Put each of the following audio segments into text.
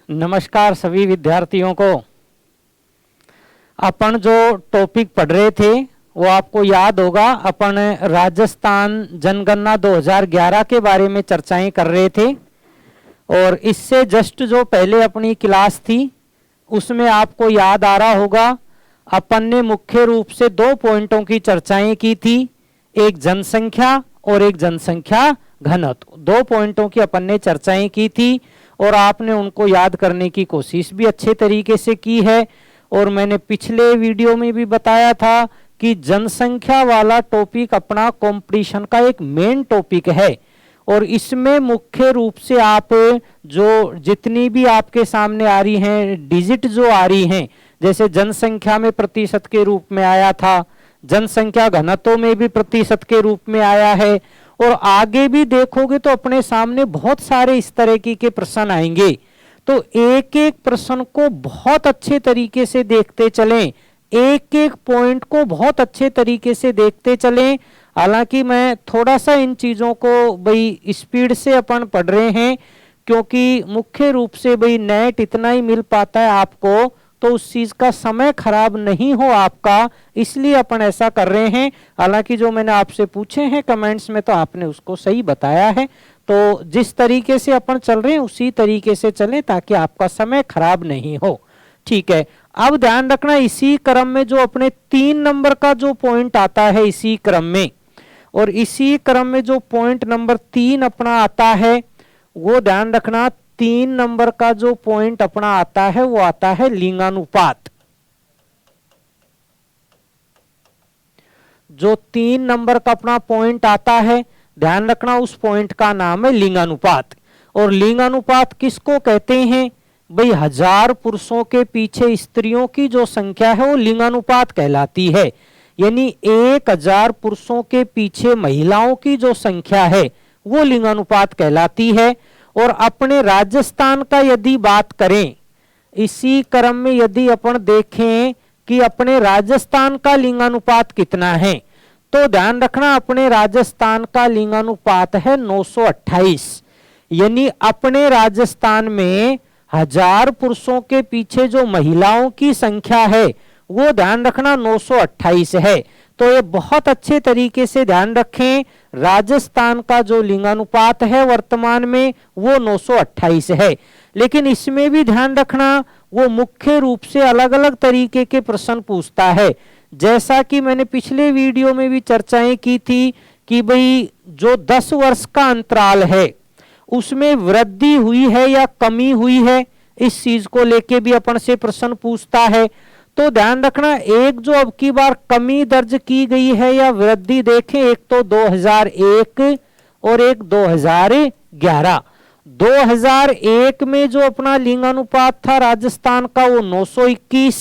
नमस्कार सभी विद्यार्थियों को। अपन जो टॉपिक पढ़ रहे थे वो आपको याद होगा, अपन राजस्थान जनगणना 2011 के बारे में चर्चाएं कर रहे थे। और इससे जस्ट जो पहले अपनी क्लास थी उसमें आपको याद आ रहा होगा, अपन ने मुख्य रूप से 2 पॉइंटों की चर्चाएं की थी, एक जनसंख्या और एक जनसंख्या घनत्व। 2 पॉइंटों की अपन ने चर्चाएं की थी और आपने उनको याद करने की कोशिश भी अच्छे तरीके से की है। और मैंने पिछले वीडियो में भी बताया था कि जनसंख्या वाला टॉपिक अपना कंपटीशन का एक मेन टॉपिक है और इसमें मुख्य रूप से आप जो जितनी भी आपके सामने आ रही हैं डिजिट जो आ रही हैं, जैसे जनसंख्या में प्रतिशत के रूप में आया था, जनसंख्या घनत्व में भी प्रतिशत के रूप में आया है, और आगे भी देखोगे तो अपने सामने बहुत सारे इस तरह के प्रश्न आएंगे। तो एक एक प्रश्न को बहुत अच्छे तरीके से देखते चलें, एक एक पॉइंट को बहुत अच्छे तरीके से देखते चलें। हालांकि मैं थोड़ा सा इन चीजों को भाई स्पीड से अपन पढ़ रहे हैं क्योंकि मुख्य रूप से भाई नेट इतना ही मिल पाता है आपको, तो उस चीज का समय खराब नहीं हो आपका, इसलिए अपन ऐसा कर रहे हैं। हालांकि जो मैंने आपसे पूछे हैं कमेंट्स में तो आपने उसको सही बताया है, तो जिस तरीके से अपन चल रहे हैं उसी तरीके से चलें ताकि आपका समय खराब नहीं हो। ठीक है, अब ध्यान रखना इसी क्रम में जो अपने 3 नंबर का जो पॉइंट आता है इसी क्रम में, और इसी क्रम में जो पॉइंट नंबर 3 अपना आता है वो ध्यान रखना 3 नंबर का जो पॉइंट अपना आता है वो आता है लिंगानुपात। जो 3 नंबर का अपना पॉइंट आता है ध्यान रखना उस पॉइंट का नाम है लिंगानुपात। और लिंगानुपात किसको कहते हैं भाई, 1000 पुरुषों के पीछे स्त्रियों की जो संख्या है वो लिंगानुपात कहलाती है। यानी 1000 पुरुषों के पीछे महिलाओं की जो संख्या है वो लिंगानुपात कहलाती है। और अपने राजस्थान का यदि बात करें, इसी क्रम में यदि अपन देखें कि अपने राजस्थान का लिंगानुपात कितना है, तो ध्यान रखना अपने राजस्थान का लिंगानुपात है 928। यानी अपने राजस्थान में 1000 पुरुषों के पीछे जो महिलाओं की संख्या है वो ध्यान रखना 928 है। तो ये बहुत अच्छे तरीके से ध्यान रखें, राजस्थान का जो लिंगानुपात है वर्तमान में वो 928 है। लेकिन इसमें भी ध्यान रखना वो मुख्य रूप से अलग अलग तरीके के प्रश्न पूछता है। जैसा कि मैंने पिछले वीडियो में भी चर्चाएं की थी कि भाई जो 10 वर्ष का अंतराल है उसमें वृद्धि हुई है या कमी हुई है, इस चीज को लेके भी अपन से प्रश्न पूछता है। तो ध्यान रखना एक जो अब की बार कमी दर्ज की गई है या वृद्धि देखें, एक तो 2001 और एक 2011। 2001 में जो अपना लिंगानुपात था राजस्थान का वो 921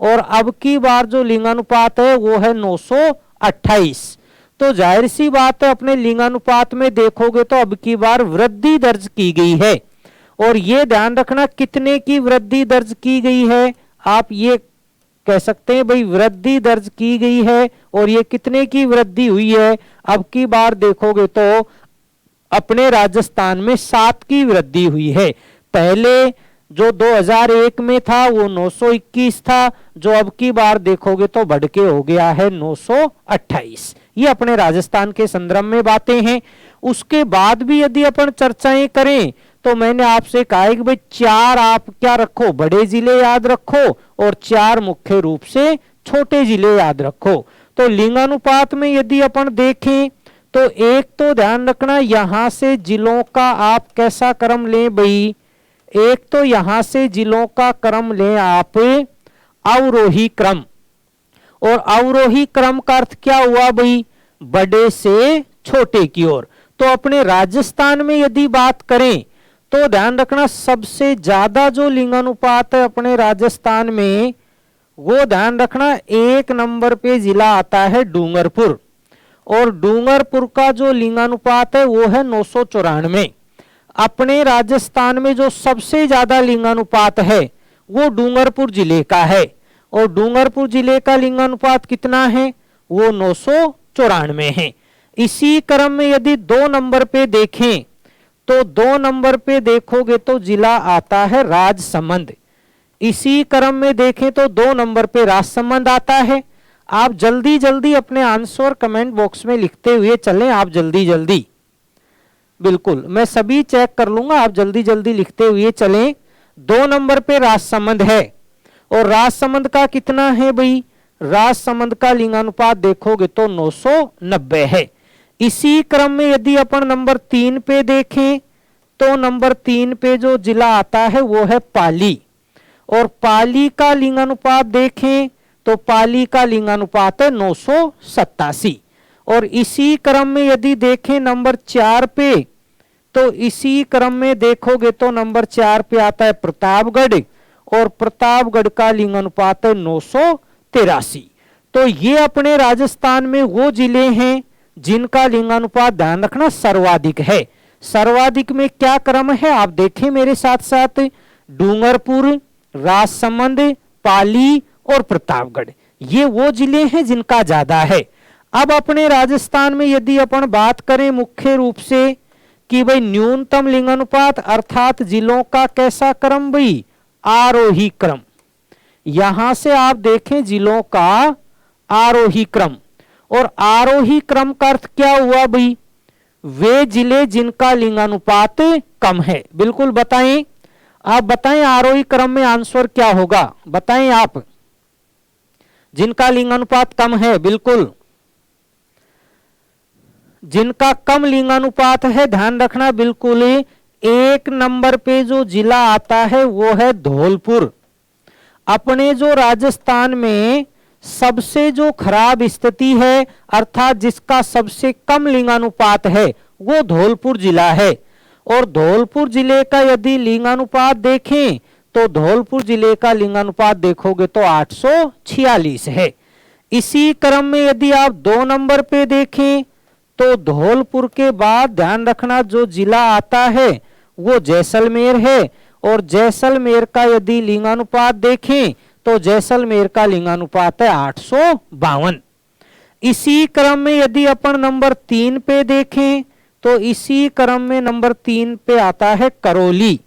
और अब की बार जो लिंगानुपात है वो है 928। तो जाहिर सी बात है अपने लिंगानुपात में देखोगे तो अब की बार वृद्धि दर्ज की गई है। और ये ध्यान रखना कितने की वृद्धि दर्ज की गई है, आप ये कह सकते हैं भाई वृद्धि दर्ज की गई है और ये कितने की वृद्धि हुई है, अब की बार देखोगे तो अपने राजस्थान में 7 की वृद्धि हुई है। पहले जो 2001 में था वो 921 था, जो अब की बार देखोगे तो बढ़ के हो गया है 928। ये अपने राजस्थान के संदर्भ में बातें हैं। उसके बाद भी यदि अपन चर्चाएं करें तो मैंने आपसे कहा कि भाई 4 आप क्या रखो, बड़े जिले याद रखो और 4 मुख्य रूप से छोटे जिले याद रखो। तो लिंगानुपात में यदि अपन देखें तो एक तो ध्यान रखना यहां से जिलों का आप कैसा क्रम लें भाई, एक तो यहां से जिलों का क्रम लें आप अवरोही क्रम। और अवरोही क्रम का अर्थ क्या हुआ भाई, बड़े से छोटे की ओर। तो अपने राजस्थान में यदि बात करें तो ध्यान रखना सबसे ज्यादा जो लिंगानुपात है अपने राजस्थान में वो ध्यान रखना 1 नंबर पे जिला आता है डूंगरपुर, और डूंगरपुर का जो लिंगानुपात है वो है 994। अपने राजस्थान में जो सबसे ज्यादा लिंगानुपात है वो डूंगरपुर जिले का है, और डूंगरपुर जिले का लिंगानुपात कितना है वो 994 है। इसी क्रम में यदि 2 नंबर पे देखें तो 2 नंबर पे देखोगे तो जिला आता है राजसमंद। इसी क्रम में देखें तो 2 नंबर पे राजसमंद आता है। आप जल्दी जल्दी अपने आंसर कमेंट बॉक्स में लिखते हुए चलें, आप जल्दी जल्दी, बिल्कुल मैं सभी चेक कर लूंगा, आप जल्दी जल्दी लिखते हुए चलें। 2 नंबर पे राजसमंद है, और राजसमंद का कितना है भाई, राजसमंद का लिंगानुपात देखोगे तो 990 है। इसी क्रम में यदि अपन नंबर 3 पे देखें तो नंबर 3 पे जो जिला आता है वो है पाली, और पाली का लिंगानुपात देखें तो पाली का लिंगानुपात है 987। और इसी क्रम में यदि देखें नंबर 4 पे, तो इसी क्रम में देखोगे तो नंबर 4 पे आता है प्रतापगढ़, और प्रतापगढ़ का लिंगानुपात है 983। तो ये अपने राजस्थान में वो जिले हैं जिनका लिंगानुपात ध्यान रखना सर्वाधिक है। सर्वाधिक में क्या क्रम है आप देखें मेरे साथ साथ, डूंगरपुर, राजसमंद, पाली और प्रतापगढ़, ये वो जिले हैं जिनका ज्यादा है। अब अपने राजस्थान में यदि अपन बात करें मुख्य रूप से कि भाई न्यूनतम लिंगानुपात अर्थात जिलों का कैसा क्रम भाई, आरोही क्रम। यहां से आप देखें जिलों का आरोही क्रम, और आरोही क्रम का अर्थ क्या हुआ भाई, वे जिले जिनका लिंगानुपात कम है। बिल्कुल बताएं, आप बताएं आरोही क्रम में आंसर क्या होगा, बताएं आप, जिनका लिंगानुपात कम है, बिल्कुल जिनका कम लिंगानुपात है ध्यान रखना, बिल्कुल 1 नंबर पे जो जिला आता है वो है धौलपुर। अपने जो राजस्थान में सबसे जो खराब स्थिति है अर्थात जिसका सबसे कम लिंगानुपात है वो धौलपुर जिला है, और धौलपुर जिले का यदि लिंगानुपात देखें तो धौलपुर जिले का लिंगानुपात देखोगे तो 846 है। इसी क्रम में यदि आप 2 नंबर पे देखें तो धौलपुर के बाद ध्यान रखना जो जिला आता है वो जैसलमेर है, और जैसलमेर का यदि लिंगानुपात देखें तो जैसलमेर का लिंगानुपात है 852। इसी क्रम में यदि अपन नंबर 3 पे देखें तो इसी क्रम में नंबर 3 पे आता है करौली,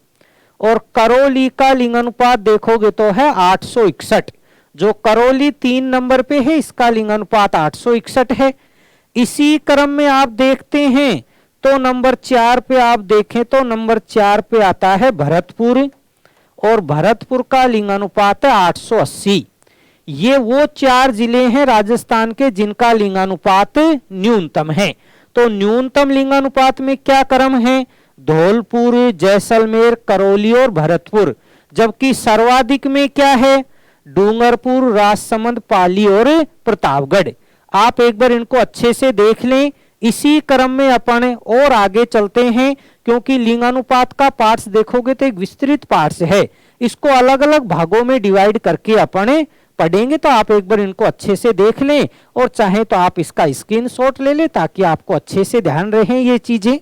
और करौली का लिंगानुपात देखोगे तो है 861। जो करौली 3 नंबर पे है इसका लिंगानुपात 861 है। इसी क्रम में आप देखते हैं तो नंबर 4 पे आप देखें तो नंबर 4 पे आता है भरतपुर, और भरतपुर का लिंगानुपात है 880। ये वो 4 जिले हैं राजस्थान के जिनका लिंगानुपात न्यूनतम है। तो न्यूनतम लिंगानुपात में क्या क्रम है, धौलपुर, जैसलमेर, करौली और भरतपुर, जबकि सर्वाधिक में क्या है, डूंगरपुर, राजसमंद, पाली और प्रतापगढ़। आप एक बार इनको अच्छे से देख लें। इसी क्रम में अपन और आगे चलते हैं, क्योंकि लिंगानुपात का पार्ट्स देखोगे तो एक विस्तृत पार्ट्स है, इसको अलग अलग भागों में डिवाइड करके अपन पढ़ेंगे। तो आप एक बार इनको अच्छे से देख लें, और चाहे तो आप इसका स्क्रीनशॉट ले लें ताकि आपको अच्छे से ध्यान रहे ये चीजें।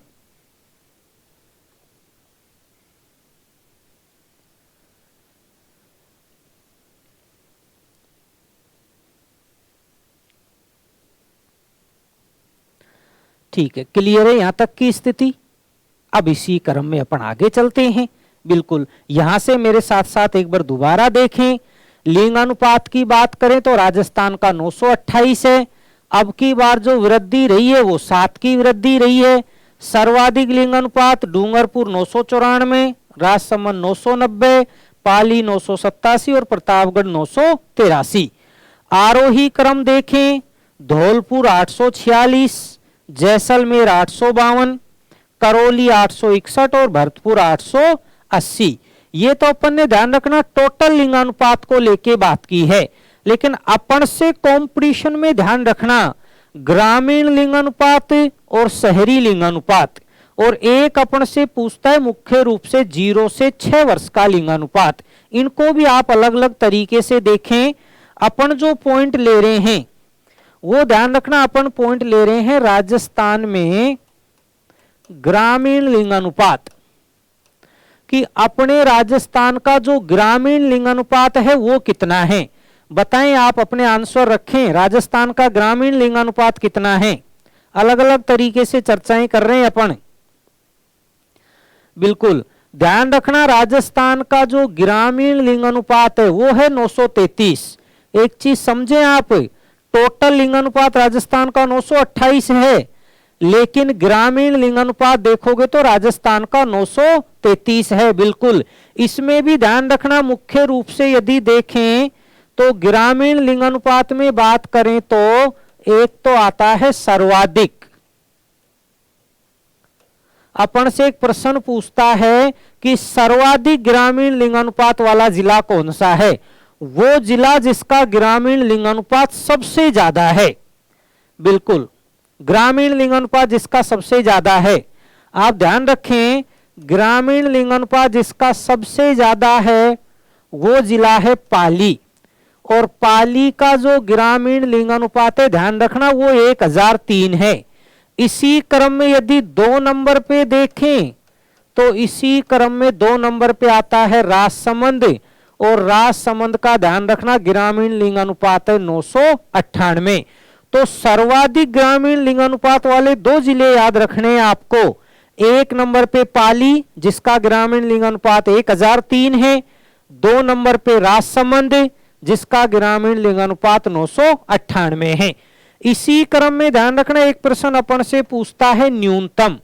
ठीक है, क्लियर है यहां तक की स्थिति। अब इसी क्रम में अपन आगे चलते हैं। बिल्कुल यहां से मेरे साथ साथ एक बार दोबारा देखें, लिंगानुपात की बात करें तो राजस्थान का 928 है। अब की बार जो वृद्धि रही है वो 7 की वृद्धि रही है। सर्वाधिक लिंगानुपात डूंगरपुर 994, राजसमंद 990, पाली 987 और प्रतापगढ़ 983। आरोही क्रम देखें, धौलपुर 846, जैसलमेर 852, करौली 861 और भरतपुर 880। ये तो अपन ने ध्यान रखना टोटल लिंगानुपात को लेके बात की है, लेकिन अपन से कंपटीशन में ध्यान रखना ग्रामीण लिंगानुपात और शहरी लिंगानुपात, और एक अपन से पूछता है मुख्य रूप से 0 से 6 वर्ष का लिंगानुपात। इनको भी आप अलग अलग तरीके से देखें। अपन जो पॉइंट ले रहे हैं वो ध्यान रखना, अपन पॉइंट ले रहे हैं राजस्थान में ग्रामीण लिंगानुपात, कि अपने राजस्थान का जो ग्रामीण लिंगानुपात है वो कितना है। बताएं, आप अपने आंसर रखें, राजस्थान का ग्रामीण लिंगानुपात कितना है। अलग अलग तरीके से चर्चाएं कर रहे हैं अपन। बिल्कुल ध्यान रखना, राजस्थान का जो ग्रामीण लिंगानुपात है वो है 933। एक चीज समझें आप, टोटल लिंगानुपात राजस्थान का 928 है, लेकिन ग्रामीण लिंगानुपात देखोगे तो राजस्थान का 933 है। बिल्कुल इसमें भी ध्यान रखना, मुख्य रूप से यदि देखें तो ग्रामीण लिंगानुपात में बात करें तो एक तो आता है सर्वाधिक। अपन से एक प्रश्न पूछता है कि सर्वाधिक ग्रामीण लिंगानुपात वाला जिला कौन सा है? वो जिला जिसका ग्रामीण लिंगानुपात सबसे ज्यादा है। बिल्कुल ग्रामीण लिंगानुपात जिसका सबसे ज्यादा है। आप ध्यान रखें, ग्रामीण लिंगानुपात जिसका सबसे ज्यादा है वो जिला है पाली, और पाली का जो ग्रामीण लिंगानुपात है ध्यान रखना वो 1003 है। इसी क्रम में यदि 2 नंबर पे देखें तो इसी क्रम में 2 नंबर पे आता है राजसमंद, और राजसमंद का ध्यान रखना ग्रामीण लिंगानुपात है 998। तो सर्वाधिक ग्रामीण लिंगानुपात वाले 2 जिले याद रखने हैं आपको। 1 नंबर पे पाली जिसका ग्रामीण लिंगानुपात 1003 है, 2 नंबर पे राजसमंद जिसका ग्रामीण लिंगानुपात 998 है। इसी क्रम में ध्यान रखना, एक प्रश्न अपन से पूछता है न्यूनतम।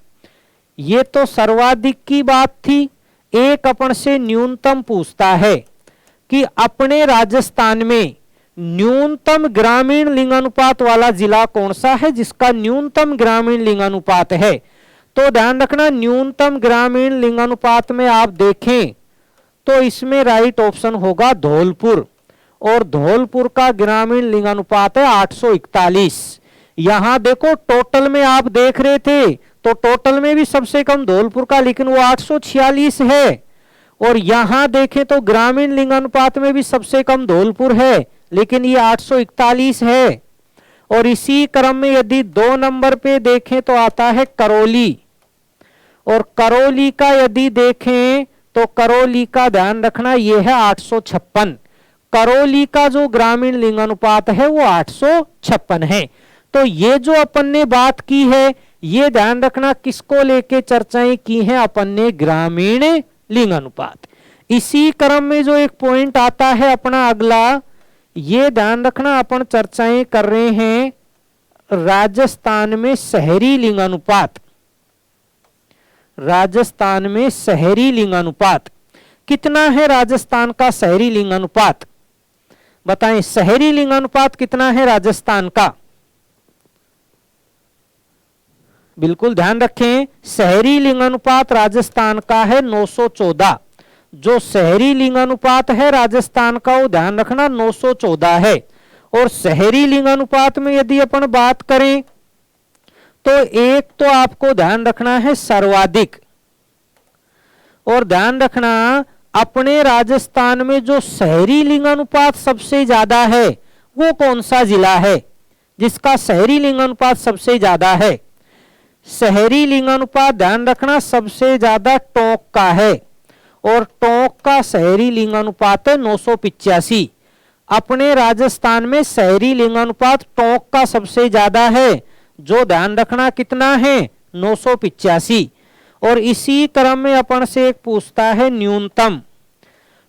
ये तो सर्वाधिक की बात थी, एक अपन से न्यूनतम पूछता है कि अपने राजस्थान में न्यूनतम ग्रामीण लिंगानुपात वाला जिला कौन सा है जिसका न्यूनतम ग्रामीण लिंगानुपात है? तो ध्यान रखना, न्यूनतम ग्रामीण लिंगानुपात में आप देखें तो इसमें राइट ऑप्शन होगा धौलपुर, और धौलपुर का ग्रामीण लिंगानुपात है 841। यहां देखो टोटल में आप देख रहे थे तो टोटल में भी सबसे कम धौलपुर का, लेकिन वो 846 है। और यहां देखें तो ग्रामीण लिंगानुपात में भी सबसे कम धौलपुर है, लेकिन ये 841 है। और इसी क्रम में यदि 2 नंबर पे देखें तो आता है करौली, और करौली का यदि देखें तो करौली का ध्यान रखना ये है 856। करौली का जो ग्रामीण लिंगानुपात है वो 856 है। तो ये जो अपन ने बात की है ये ध्यान रखना किसको लेके चर्चाएं की हैं अपन ने, ग्रामीण लिंगानुपात। इसी क्रम में जो एक पॉइंट आता है अपना अगला, ये ध्यान रखना अपन चर्चाएं कर रहे हैं राजस्थान में शहरी लिंगानुपात। राजस्थान में शहरी लिंगानुपात कितना है? राजस्थान का शहरी लिंगानुपात बताएं, शहरी लिंगानुपात कितना है राजस्थान का? बिल्कुल ध्यान रखें, शहरी लिंगानुपात राजस्थान का है 914। जो शहरी लिंगानुपात है राजस्थान का वो ध्यान रखना 914 है। और शहरी लिंगानुपात में यदि अपन बात करें तो एक तो आपको ध्यान रखना है सर्वाधिक, और ध्यान रखना अपने राजस्थान में जो शहरी लिंगानुपात सबसे ज्यादा है वो कौन सा जिला है जिसका शहरी लिंगानुपात सबसे ज्यादा है? शहरी लिंगानुपात ध्यान रखना सबसे ज्यादा टोंक का है, और टोंक का शहरी लिंगानुपात है 985। अपने राजस्थान में शहरी लिंगानुपात टोंक का सबसे ज्यादा है, जो ध्यान रखना कितना है 985। और इसी क्रम में अपन से एक पूछता है न्यूनतम।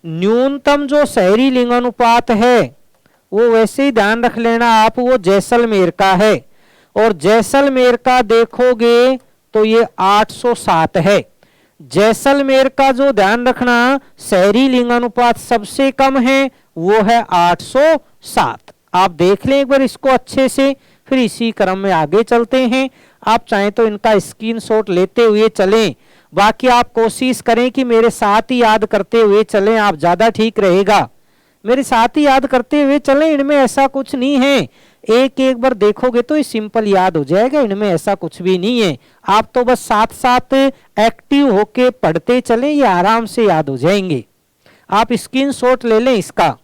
न्यूनतम जो शहरी लिंगानुपात है वो वैसे ही ध्यान रख लेना आप, वो जैसलमेर का है, और जैसलमेर का देखोगे तो ये 807 है। जैसलमेर का जो ध्यान रखना शहरी लिंगानुपात सबसे कम है वो है 807। आप देख लें एक बार इसको अच्छे से, फिर इसी क्रम में आगे चलते हैं। आप चाहें तो इनका स्क्रीनशॉट लेते हुए चलें, बाकी आप कोशिश करें कि मेरे साथ ही याद करते हुए चलें, आप ज्यादा ठीक रहेगा। मेरे साथ ही याद करते हुए चलें, इनमें ऐसा कुछ नहीं है, एक एक बार देखोगे तो ये सिंपल याद हो जाएगा, इनमें ऐसा कुछ भी नहीं है। आप तो बस साथ साथ एक्टिव होके पढ़ते चलें, ये आराम से याद हो जाएंगे। आप स्क्रीनशॉट ले लें इसका।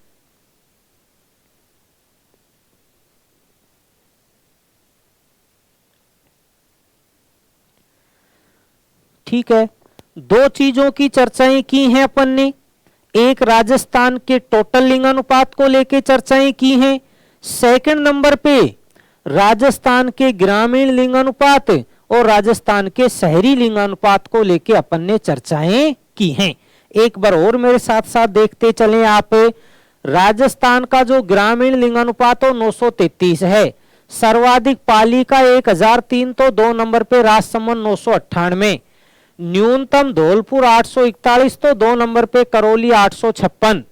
ठीक है, 2 चीजों की चर्चाएं की हैं अपन ने, एक राजस्थान के टोटल लिंगानुपात को लेके चर्चाएं की हैं, सेकंड नंबर पे राजस्थान के ग्रामीण लिंगानुपात और राजस्थान के शहरी लिंगानुपात को लेके अपन ने चर्चाएं की हैं। एक बार और मेरे साथ साथ देखते चलें आप। राजस्थान का जो ग्रामीण लिंगानुपात हो 933 है। सर्वाधिक पाली का 1003, तो 2 नंबर पे राजसमंद 998, न्यूनतम धौलपुर 841, तो 2 नंबर पे करौली 856।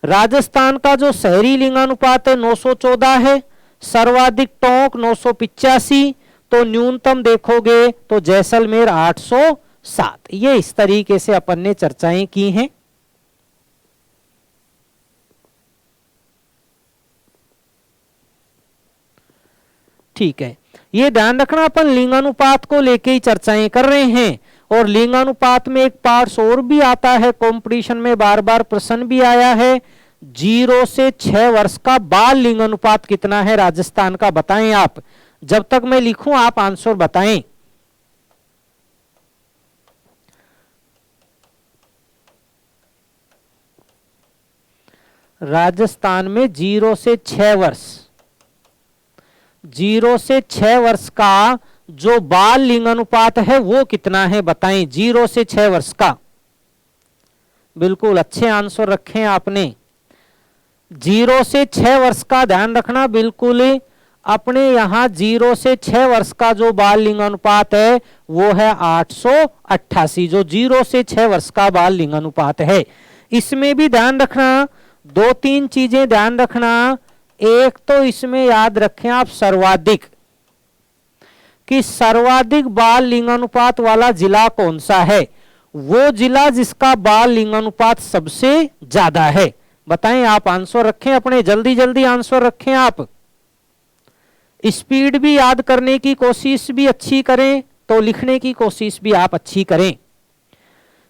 राजस्थान का जो शहरी लिंगानुपात है 914 है। सर्वाधिक टोंक 985, तो न्यूनतम देखोगे तो जैसलमेर 807। ये इस तरीके से अपन ने चर्चाएं की हैं। ठीक है, ये ध्यान रखना अपन लिंगानुपात को लेके ही चर्चाएं कर रहे हैं। और लिंगानुपात में एक पार्ट्स और भी आता है, कंपटीशन में बार बार प्रश्न भी आया है। 0 से 6 वर्ष का बाल लिंगानुपात कितना है राजस्थान का, बताएं आप। जब तक मैं लिखूं आप आंसर बताएं। राजस्थान में 0 से 6 वर्ष, 0 से 6 वर्ष का जो बाल लिंगानुपात है वो कितना है बताएं। 0 से 6 वर्ष का, बिल्कुल अच्छे आंसर रखें आपने। 0 से 6 वर्ष का ध्यान रखना बिल्कुल। अपने यहां 0 से 6 वर्ष का जो बाल लिंगानुपात है वो है 888, जो 0 से 6 वर्ष का बाल लिंगानुपात है। इसमें भी ध्यान रखना 2-3 चीजें ध्यान रखना। एक तो इसमें याद रखें आप सर्वाधिक, कि सर्वाधिक बाल लिंगानुपात वाला जिला कौन सा है। वो जिला जिसका बाल लिंगानुपात सबसे ज्यादा है, बताएं आप। आंसर रखें अपने, जल्दी जल्दी आंसर रखें आप। स्पीड भी याद करने की कोशिश भी अच्छी करें, तो लिखने की कोशिश भी आप अच्छी करें।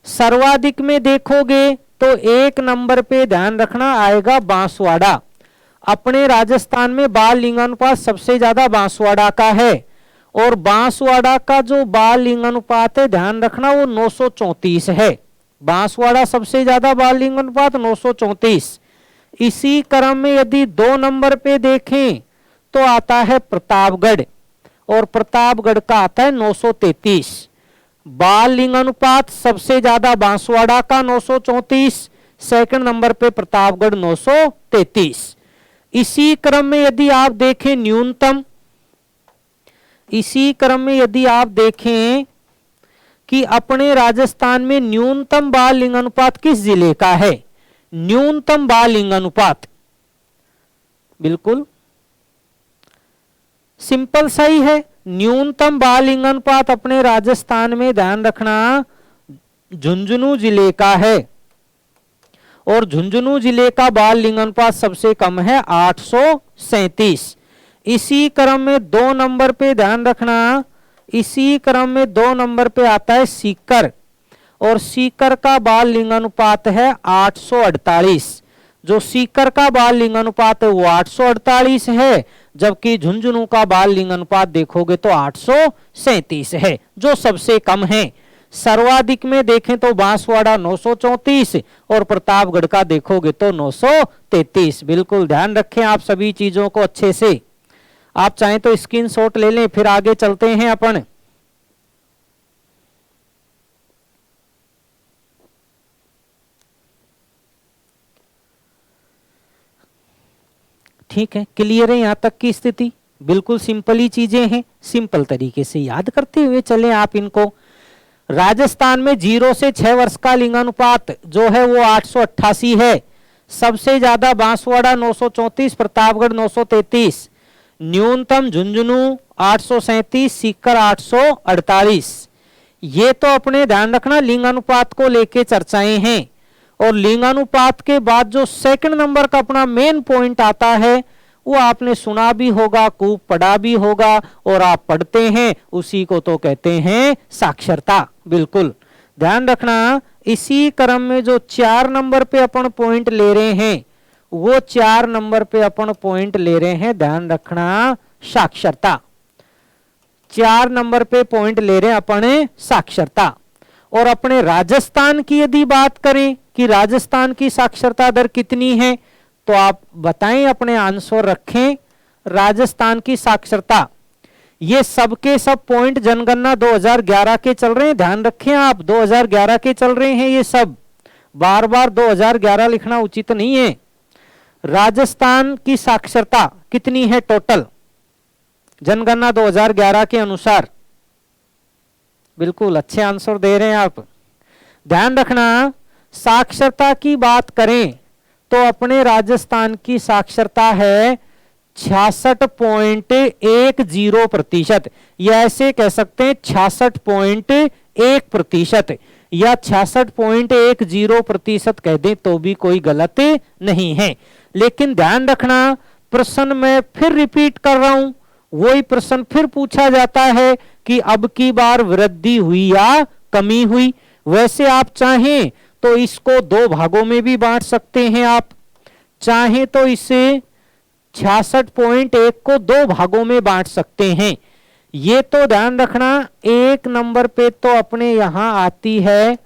सर्वाधिक में देखोगे तो 1 नंबर पे ध्यान रखना आएगा बांसवाड़ा। अपने राजस्थान में बाल लिंगानुपात सबसे ज्यादा बांसवाड़ा का है। और बांसवाड़ा का जो बाल लिंगानुपात है ध्यान रखना वो 934 है। बांसवाड़ा सबसे ज्यादा बाल लिंगानुपात 934। इसी क्रम में यदि 2 नंबर पे देखें तो आता है प्रतापगढ़, और प्रतापगढ़ का आता है 933। बाल लिंगानुपात सबसे ज्यादा बांसवाड़ा का 934, सेकंड नंबर पे प्रतापगढ़ 933। इसी क्रम में यदि आप देखें न्यूनतम, इसी क्रम में यदि आप देखें कि अपने राजस्थान में न्यूनतम बाल लिंगानुपात किस जिले का है। न्यूनतम बाल लिंगानुपात बिल्कुल सिंपल सही है। न्यूनतम बाल लिंगानुपात अपने राजस्थान में ध्यान रखना झुंझुनू जिले का है। और झुंझुनू जिले का बाल लिंगानुपात सबसे कम है 837। इसी क्रम में 2 नंबर पे ध्यान रखना, इसी क्रम में 2 नंबर पे आता है सीकर, और सीकर का बाल लिंगानुपात है 848। जो सीकर का बाल लिंगानुपात है वो 848 है, जबकि झुंझुनू का बाल लिंगानुपात देखोगे तो 837 है, जो सबसे कम है। सर्वाधिक में देखें तो बांसवाड़ा 934 और प्रतापगढ़ का देखोगे तो 933। बिल्कुल ध्यान रखें आप सभी चीजों को अच्छे से। आप चाहें तो स्क्रीनशॉट ले लें, फिर आगे चलते हैं अपन। ठीक है, क्लियर है यहां तक की स्थिति। बिल्कुल सिंपल ही चीजें हैं, सिंपल तरीके से याद करते हुए चलें आप इनको। राजस्थान में 0 से 6 वर्ष का लिंगानुपात जो है वो 888 है। सबसे ज्यादा बांसवाड़ा 934, प्रतापगढ़ 933, न्यूनतम झुंझुनू 837, सीकर 848। ये तो अपने ध्यान रखना लिंगानुपात को लेके चर्चाएं हैं। और लिंगानुपात के बाद जो सेकंड नंबर का अपना मेन पॉइंट आता है वो आपने सुना भी होगा, खूब पढ़ा भी होगा, और आप पढ़ते हैं उसी को तो कहते हैं साक्षरता। बिल्कुल ध्यान रखना, इसी क्रम में जो 4 नंबर पे अपन पॉइंट ले रहे हैं वो 4 नंबर पे अपन पॉइंट ले रहे हैं, ध्यान रखना साक्षरता। 4 नंबर पे पॉइंट ले रहे हैं अपने साक्षरता। और अपने राजस्थान की यदि बात करें कि राजस्थान की साक्षरता दर कितनी है, तो आप बताएं, अपने आंसर रखें। राजस्थान की साक्षरता ये सब के सब पॉइंट जनगणना 2011 के चल रहे हैं, ध्यान रखें आप, 2011 के चल रहे हैं ये सब, बार बार 2011 लिखना उचित नहीं है। राजस्थान की साक्षरता कितनी है टोटल जनगणना 2011 के अनुसार? बिल्कुल अच्छे आंसर दे रहे हैं आप। ध्यान रखना, साक्षरता की बात करें तो अपने राजस्थान की साक्षरता है 66.10%, या ऐसे कह सकते हैं 66.1% या 66.10% कह दें तो भी कोई गलत नहीं है। लेकिन ध्यान रखना, प्रश्न में फिर रिपीट कर रहा हूं, वही प्रश्न फिर पूछा जाता है कि अब की बार वृद्धि हुई या कमी हुई। वैसे आप चाहें तो इसको दो भागों में भी बांट सकते हैं, आप चाहें तो इसे 66.1 को दो भागों में बांट सकते हैं। ये तो ध्यान रखना, एक नंबर पे तो अपने यहां आती है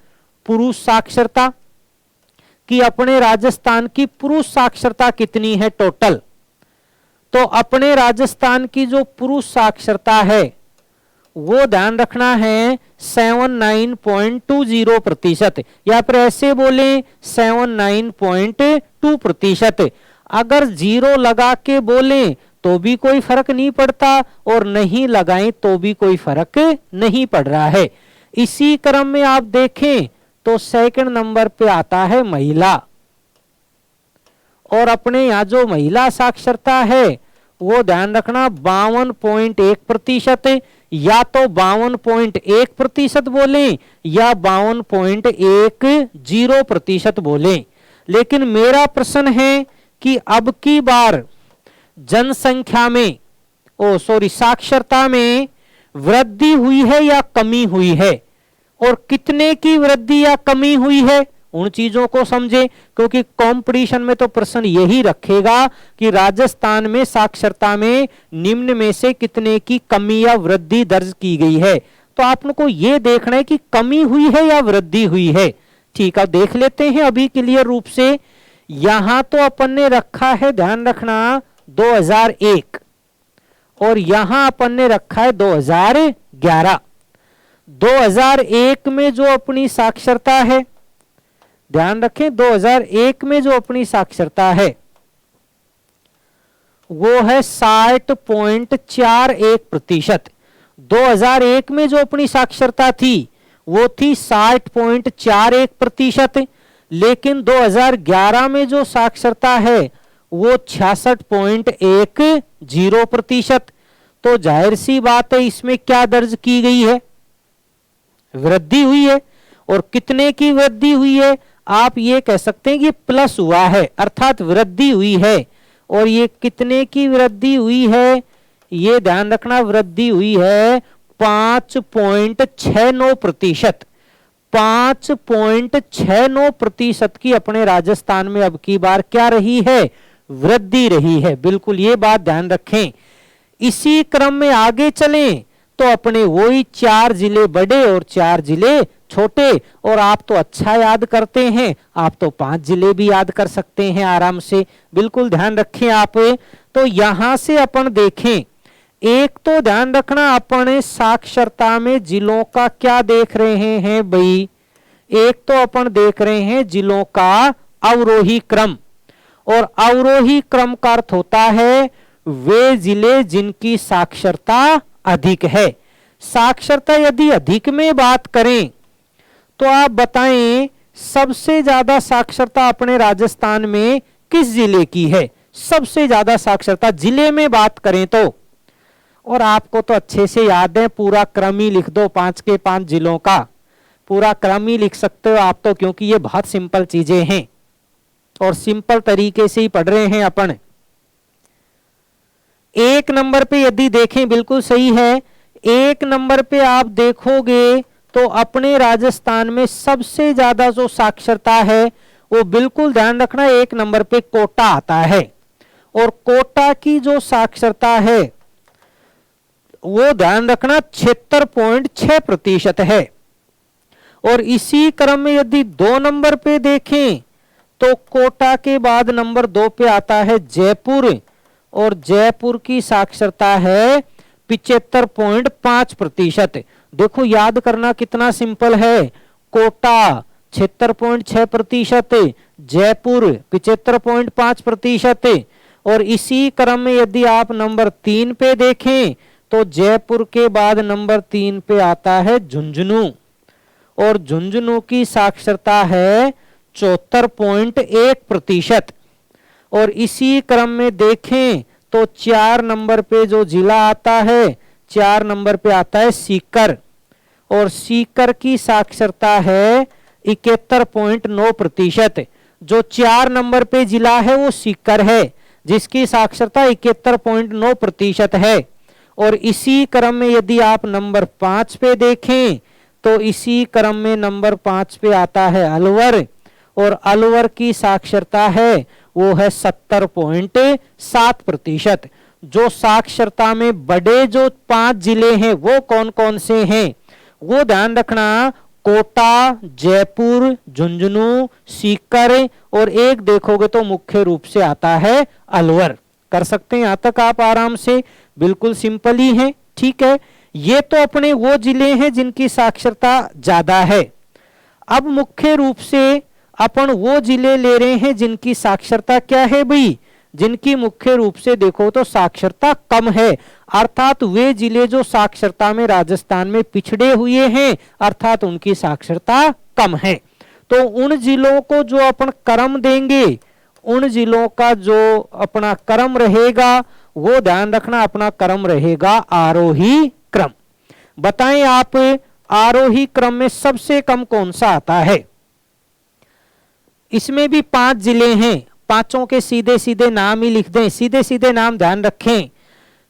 पुरुष साक्षरता कि अपने राजस्थान की पुरुष साक्षरता कितनी है टोटल। तो अपने राजस्थान की जो पुरुष साक्षरता है वो ध्यान रखना है 79.20%, या फिर ऐसे बोले 79.2%। अगर जीरो लगा के बोले तो भी कोई फर्क नहीं पड़ता और नहीं लगाएं तो भी कोई फर्क नहीं पड़ रहा है। इसी क्रम में आप देखें तो सेकंड नंबर पे आता है महिला, और अपने यहां जो महिला साक्षरता है वो ध्यान रखना 52.1%, या तो 52.1% बोले या 52.10% बोले। लेकिन मेरा प्रश्न है कि अब की बार जनसंख्या में साक्षरता में वृद्धि हुई है या कमी हुई है, और कितने की वृद्धि या कमी हुई है, उन चीजों को समझे, क्योंकि कंपटीशन में तो प्रश्न यही रखेगा कि राजस्थान में साक्षरता में निम्न में से कितने की कमी या वृद्धि दर्ज की गई है। तो आपको यह देखना है कि कमी हुई है या वृद्धि हुई है। ठीक है, देख लेते हैं अभी क्लियर रूप से। यहां तो अपन ने रखा है, ध्यान रखना 2001, और यहां अपन ने रखा है 2011। 2001 में जो अपनी साक्षरता है, ध्यान रखें 2001 में जो अपनी साक्षरता है वो है 60.41%। 2001 में जो अपनी साक्षरता थी वो थी 60.41%, लेकिन 2011 में जो साक्षरता है वो 66.10%। तो जाहिर सी बात है इसमें क्या दर्ज की गई है, वृद्धि हुई है। और कितने की वृद्धि हुई है, आप ये कह सकते हैं कि प्लस हुआ है, अर्थात वृद्धि हुई है। और ये कितने की वृद्धि हुई है, ये ध्यान रखना, वृद्धि हुई है 5.69%। 5.69% की अपने राजस्थान में अब की बार क्या रही है, वृद्धि रही है। बिल्कुल ये बात ध्यान रखें। इसी क्रम में आगे चलें तो अपने वही 4 जिले बड़े और 4 जिले छोटे, और आप तो अच्छा याद करते हैं, आप तो 5 जिले भी याद कर सकते हैं आराम से। बिल्कुल ध्यान रखें आप। तो यहां से अपन देखें, एक तो ध्यान रखना अपने साक्षरता में जिलों का क्या देख रहे हैं भाई, एक तो अपन देख रहे हैं जिलों का अवरोही क्रम, और अवरोही क्रम का अर्थ होता है वे जिले जिनकी साक्षरता अधिक है। साक्षरता यदि अधिक में बात करें तो आप बताएं सबसे ज्यादा साक्षरता अपने राजस्थान में किस जिले की है, सबसे ज्यादा साक्षरता जिले में बात करें तो। और आपको तो अच्छे से याद है, पूरा क्रम ही लिख दो, 5 के 5 जिलों का पूरा क्रम ही लिख सकते हो आप तो, क्योंकि ये बहुत सिंपल चीजें हैं और सिंपल तरीके से ही पढ़ रहे हैं अपन। एक नंबर पे यदि देखें, बिल्कुल सही है, एक नंबर पे आप देखोगे तो अपने राजस्थान में सबसे ज्यादा जो साक्षरता है वो बिल्कुल ध्यान रखना एक नंबर पे कोटा आता है, और कोटा की जो साक्षरता है वो ध्यान रखना 76.6% है। और इसी क्रम में यदि 2 नंबर पे देखें तो कोटा के बाद नंबर 2 पे आता है जयपुर, और जयपुर की साक्षरता है 75.5%। देखो याद करना कितना सिंपल है। कोटा 76.6%, जयपुर 75.5%। और इसी क्रम में यदि आप नंबर 3 पे देखें तो जयपुर के बाद नंबर 3 पे आता है झुंझुनू, और झुंझुनू की साक्षरता है 74.1%। और इसी क्रम में देखें तो 4 नंबर पे जो जिला आता है, 4 नंबर पे आता है सीकर, और सीकर की साक्षरता है 71.9%। जो 4 नंबर पे जिला है वो सीकर है, जिसकी साक्षरता 71.9% है। और इसी क्रम में यदि आप नंबर 5 पे देखें तो इसी क्रम में नंबर 5 पे आता है अलवर, और अलवर की साक्षरता है वो है 70.7%। जो साक्षरता में बड़े जो 5 जिले हैं वो कौन कौन से हैं वो ध्यान रखना। कोटा, जयपुर, झुंझुनू, सीकर, और एक देखोगे तो मुख्य रूप से आता है अलवर। कर सकते हैं यहां तक आप आराम से, बिल्कुल सिंपल ही है। ठीक है, ये तो अपने वो जिले हैं जिनकी साक्षरता ज्यादा है। अब मुख्य रूप से अपन वो जिले ले रहे हैं जिनकी साक्षरता क्या है भाई, जिनकी मुख्य रूप से देखो तो साक्षरता कम है, अर्थात वे जिले जो साक्षरता में राजस्थान में पिछड़े हुए हैं, अर्थात उनकी साक्षरता कम है। तो उन जिलों को जो अपन क्रम देंगे, उन जिलों का जो अपना क्रम रहेगा वो ध्यान रखना, अपना क्रम रहेगा आरोही क्रम। बताएं आप आरोही क्रम में सबसे कम कौन सा आता है। इसमें भी 5 जिले हैं, पांचों के सीधे सीधे नाम ही लिख दें, सीधे सीधे नाम ध्यान रखें,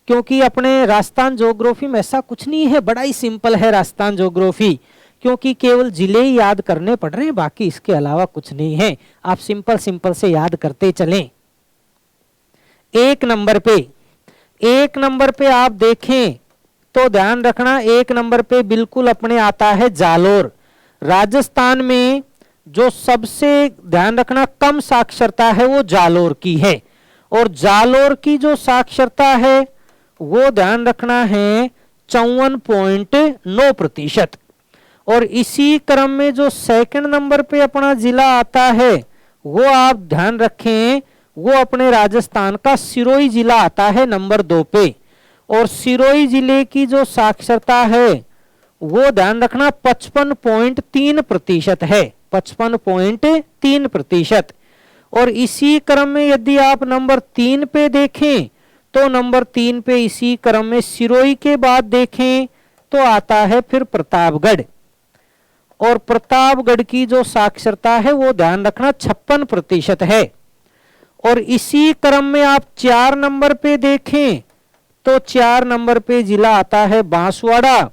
क्योंकि अपने राजस्थान ज्योग्राफी में ऐसा कुछ नहीं है, बड़ा ही सिंपल है राजस्थान ज्योग्राफी, क्योंकि केवल जिले ही याद करने पड़ रहे हैं, बाकी इसके अलावा कुछ नहीं है। आप सिंपल सिंपल से याद करते चलें। 1 नंबर पे आप देखें तो ध्यान रखना, 1 नंबर पे बिल्कुल अपने आता है जालोर। राजस्थान में जो सबसे ध्यान रखना कम साक्षरता है वो जालोर की है, और जालोर की जो साक्षरता है वो ध्यान रखना है 54.9%। और इसी क्रम में जो 2nd नंबर पे अपना जिला आता है वो आप ध्यान रखें, वो अपने राजस्थान का सिरोही जिला आता है नंबर 2 पे, और सिरोही जिले की जो साक्षरता है वो ध्यान रखना 55.3% है, 55.3%। और इसी क्रम में यदि आप नंबर 3 पे देखें तो नंबर 3 पे इसी क्रम में सिरोही के बाद देखें तो आता है फिर प्रतापगढ़, और प्रतापगढ़ की जो साक्षरता है वो ध्यान रखना 56% है। और इसी क्रम में आप 4 नंबर पे देखें तो 4 नंबर पे जिला आता है बांसवाड़ा,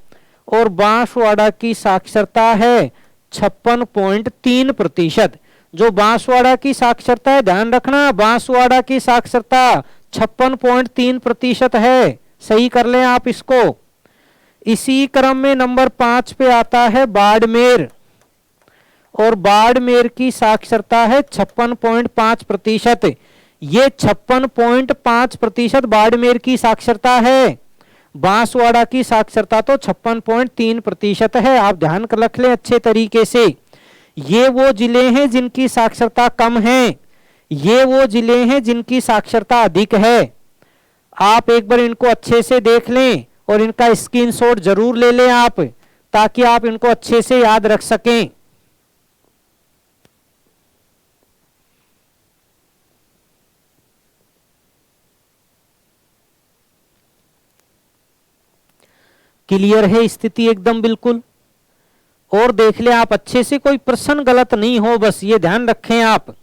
और बांसवाड़ा की साक्षरता है 56.3%। जो बांसवाड़ा की साक्षरता है ध्यान रखना, बांसवाड़ा की साक्षरता 56.3% है, सही कर लें आप इसको। इसी क्रम में नंबर 5 पे आता है बाड़मेर, और बाड़मेर की साक्षरता है 56.5%। ये 56.5% बाड़मेर की साक्षरता है, बांसवाड़ा की साक्षरता तो 56.3% है। आप ध्यान रख लें अच्छे तरीके से। ये वो जिले हैं जिनकी साक्षरता कम है, ये वो जिले हैं जिनकी साक्षरता अधिक है। आप एक बार इनको अच्छे से देख लें और इनका स्क्रीनशॉट जरूर ले लें आप, ताकि आप इनको अच्छे से याद रख सकें। क्लियर है स्थिति एकदम बिल्कुल। और देख ले आप अच्छे से, कोई प्रश्न गलत नहीं हो, बस ये ध्यान रखें आप।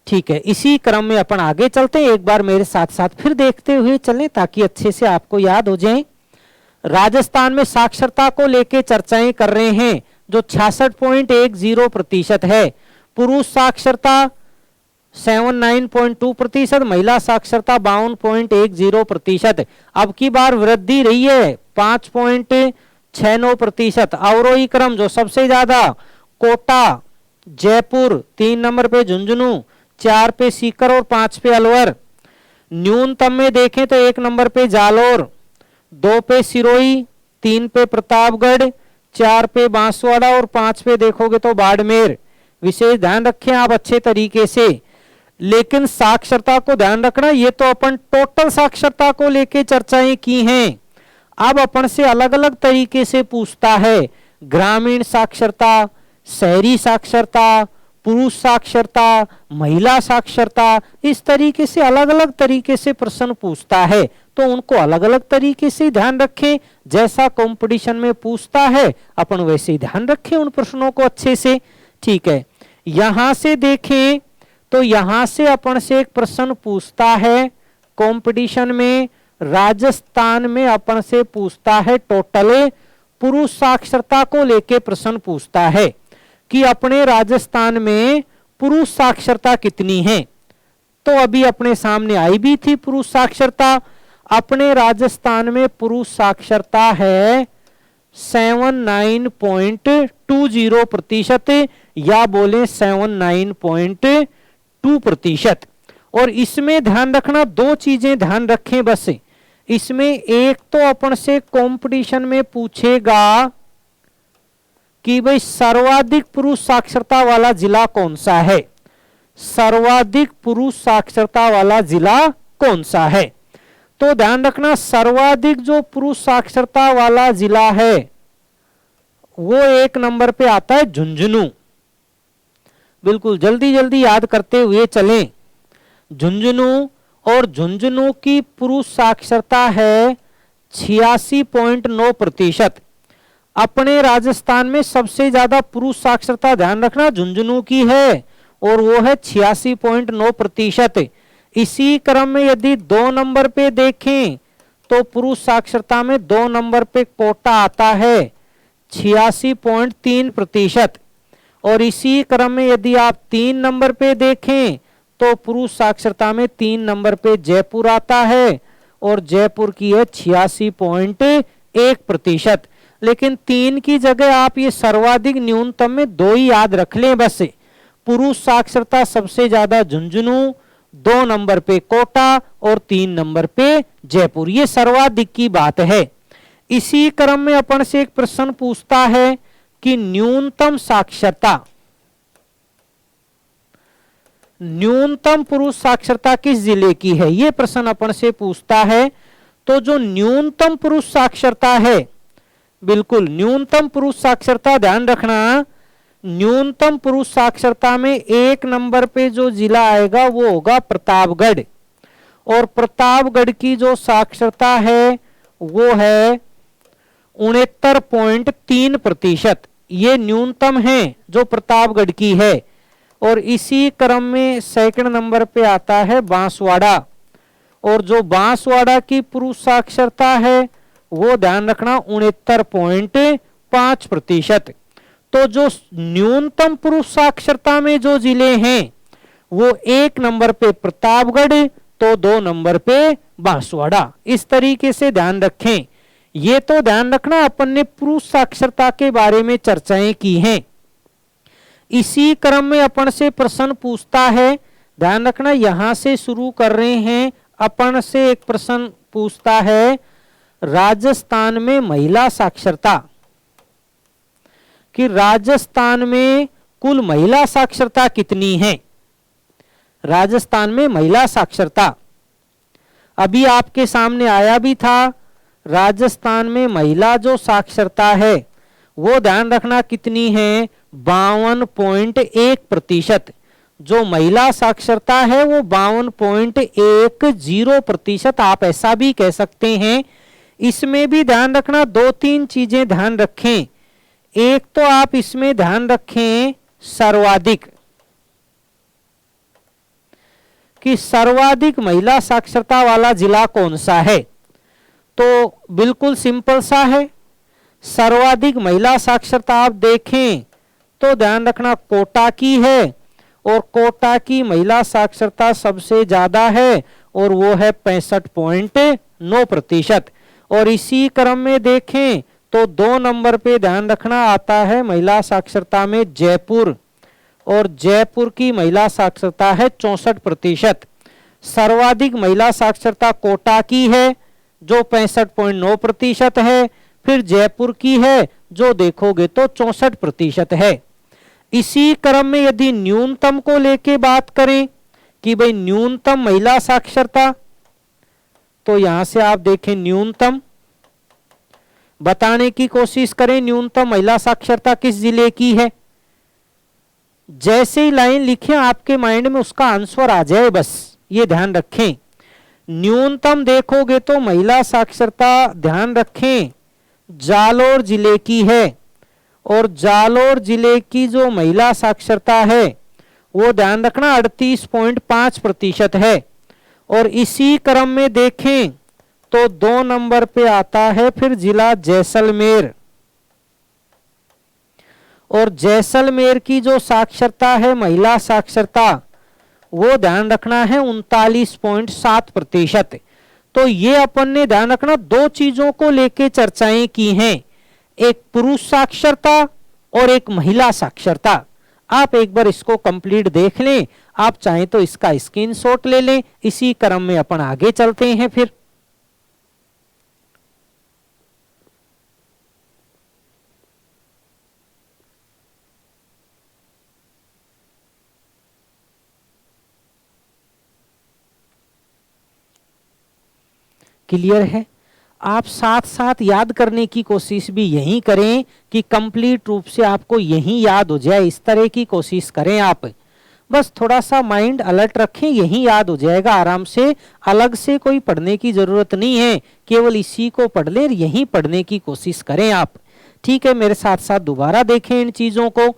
ठीक है, इसी क्रम में अपन आगे चलते हैं, एक बार मेरे साथ साथ फिर देखते हुए चलें ताकि अच्छे से आपको याद हो जाए। राजस्थान में साक्षरता को लेकर चर्चाएं कर रहे हैं, जो 66.10% है। पुरुष साक्षरता 79.2%, महिला साक्षरता 52.10%। अब की बार वृद्धि रही है 5.69%। अवरोही क्रम जो सबसे ज्यादा कोटा, जयपुर, 3 नंबर पे झुंझुनू, 4 पे सीकर और 5 पे अलवर। न्यूनतम में देखें तो 1 नंबर पे जालोर, 2 पे सिरोही, 3 पे प्रतापगढ़, 4 पे बांसवाड़ा और 5 पे देखोगे तो बाड़मेर। विशेष ध्यान रखें आप अच्छे तरीके से। लेकिन साक्षरता को ध्यान रखना, ये तो अपन टोटल साक्षरता को लेके चर्चाएं की हैं। अब अपन से अलग अलग तरीके से पूछता है, ग्रामीण साक्षरता, शहरी साक्षरता, पुरुष साक्षरता, महिला साक्षरता, इस तरीके से अलग अलग तरीके से प्रश्न पूछता है। तो उनको अलग अलग तरीके से ध्यान रखें, जैसा कंपटीशन में पूछता है अपन वैसे ही ध्यान रखें उन प्रश्नों को अच्छे से। ठीक है, यहां से देखें तो यहां से अपन से एक प्रश्न पूछता है कंपटीशन में, राजस्थान में अपन से पूछता है टोटल पुरुष साक्षरता को लेके प्रश्न पूछता है कि अपने राजस्थान में पुरुष साक्षरता कितनी है। तो अभी अपने सामने आई भी थी पुरुष साक्षरता। अपने राजस्थान में पुरुष साक्षरता है 79.20% या बोले 79.2%। और इसमें ध्यान रखना, दो चीजें ध्यान रखें बस। इसमें एक तो अपन से कंपटीशन में पूछेगा कि भाई सर्वाधिक पुरुष साक्षरता वाला जिला कौन सा है, सर्वाधिक पुरुष साक्षरता वाला जिला कौन सा है। तो ध्यान रखना, सर्वाधिक जो पुरुष साक्षरता वाला जिला है वो 1 नंबर पे आता है झुंझुनू। बिल्कुल जल्दी जल्दी याद करते हुए चलें। झुंझुनू, और झुंझुनू की पुरुष साक्षरता है 86.9%। अपने राजस्थान में सबसे ज्यादा पुरुष साक्षरता ध्यान रखना झुंझुनू की है और वो है 86.9%। इसी क्रम में यदि 2 नंबर पे देखें तो पुरुष साक्षरता में 2 नंबर पे कोटा आता है 86.3%। और इसी क्रम में यदि आप 3 नंबर पे देखें तो पुरुष साक्षरता में 3 नंबर पे जयपुर आता है और जयपुर की है 86.1%। लेकिन 3 की जगह आप ये सर्वाधिक न्यूनतम में 2 ही याद रख लें बस। पुरुष साक्षरता सबसे ज्यादा झुंझुनू, 2 नंबर पे कोटा और 3 नंबर पे जयपुर, ये सर्वाधिक की बात है। इसी क्रम में अपन से एक प्रश्न पूछता है कि न्यूनतम साक्षरता, न्यूनतम पुरुष साक्षरता किस जिले की है, यह प्रश्न अपन से पूछता है। तो जो न्यूनतम पुरुष साक्षरता है, बिल्कुल न्यूनतम पुरुष साक्षरता ध्यान रखना, न्यूनतम पुरुष साक्षरता में 1 नंबर पे जो जिला आएगा वो होगा प्रतापगढ़। और प्रतापगढ़ की जो साक्षरता है वो है 69.3%। ये न्यूनतम है जो प्रतापगढ़ की है। और इसी क्रम में सेकंड नंबर पे आता है बांसवाड़ा, और जो बांसवाड़ा की पुरुष साक्षरता है वो ध्यान रखना 69.5%। तो जो न्यूनतम पुरुष साक्षरता में जो जिले हैं वो 1 नंबर पे प्रतापगढ़ तो 2 नंबर पे बांसवाड़ा। इस तरीके से ध्यान रखें। ये तो ध्यान रखना अपन ने पुरुष साक्षरता के बारे में चर्चाएं की हैं। इसी क्रम में अपन से प्रश्न पूछता है, ध्यान रखना यहां से शुरू कर रहे हैं। अपन से एक प्रश्न पूछता है राजस्थान में महिला साक्षरता, कि राजस्थान में कुल महिला साक्षरता कितनी है। राजस्थान में महिला साक्षरता अभी आपके सामने आया भी था। राजस्थान में महिला जो साक्षरता है वो ध्यान रखना कितनी है, 52.1%। जो महिला साक्षरता है वो 52.10% आप ऐसा भी कह सकते हैं। इसमें भी ध्यान रखना 2-3 चीजें ध्यान रखें। एक तो आप इसमें ध्यान रखें सर्वाधिक, कि सर्वाधिक महिला साक्षरता वाला जिला कौन सा है। तो बिल्कुल सिंपल सा है, सर्वाधिक महिला साक्षरता आप देखें तो ध्यान रखना कोटा की है, और कोटा की महिला साक्षरता सबसे ज्यादा है और वो है 65.9%। और इसी क्रम में देखें तो 2 नंबर पे ध्यान रखना आता है महिला साक्षरता में जयपुर, और जयपुर की महिला साक्षरता है 64%। सर्वाधिक महिला साक्षरता कोटा की है जो 65.9% है, फिर जयपुर की है जो देखोगे तो 64% है। इसी क्रम में यदि न्यूनतम को लेके बात करें कि भाई न्यूनतम महिला साक्षरता, तो यहां से आप देखें न्यूनतम बताने की कोशिश करें, न्यूनतम महिला साक्षरता किस जिले की है। जैसे ही लाइन लिखें आपके माइंड में उसका आंसर आ जाए, बस ये ध्यान रखें। न्यूनतम देखोगे तो महिला साक्षरता ध्यान रखें जालोर जिले की है, और जालोर जिले की जो महिला साक्षरता है वो ध्यान रखना 38.5% है। और इसी क्रम में देखें तो 2 नंबर पे आता है फिर जिला जैसलमेर, और जैसलमेर की जो साक्षरता है महिला साक्षरता वो ध्यान रखना है 39.7%। तो ये अपन ने ध्यान रखना 2 चीजों को लेके चर्चाएं की हैं, एक पुरुष साक्षरता और एक महिला साक्षरता। आप एक बार इसको कंप्लीट देख लें, आप चाहें तो इसका स्क्रीनशॉट ले लें। इसी क्रम में अपन आगे चलते हैं। फिर क्लियर है? आप साथ साथ याद करने की कोशिश भी यही करें कि कंप्लीट रूप से आपको यही याद हो जाए, इस तरह की कोशिश करें आप। बस थोड़ा सा माइंड अलर्ट रखें, यही याद हो जाएगा आराम से। अलग से कोई पढ़ने की जरूरत नहीं है, केवल इसी को पढ़ ले, यही पढ़ने की कोशिश करें आप। ठीक है, मेरे साथ साथ दोबारा देखें इन चीजों को।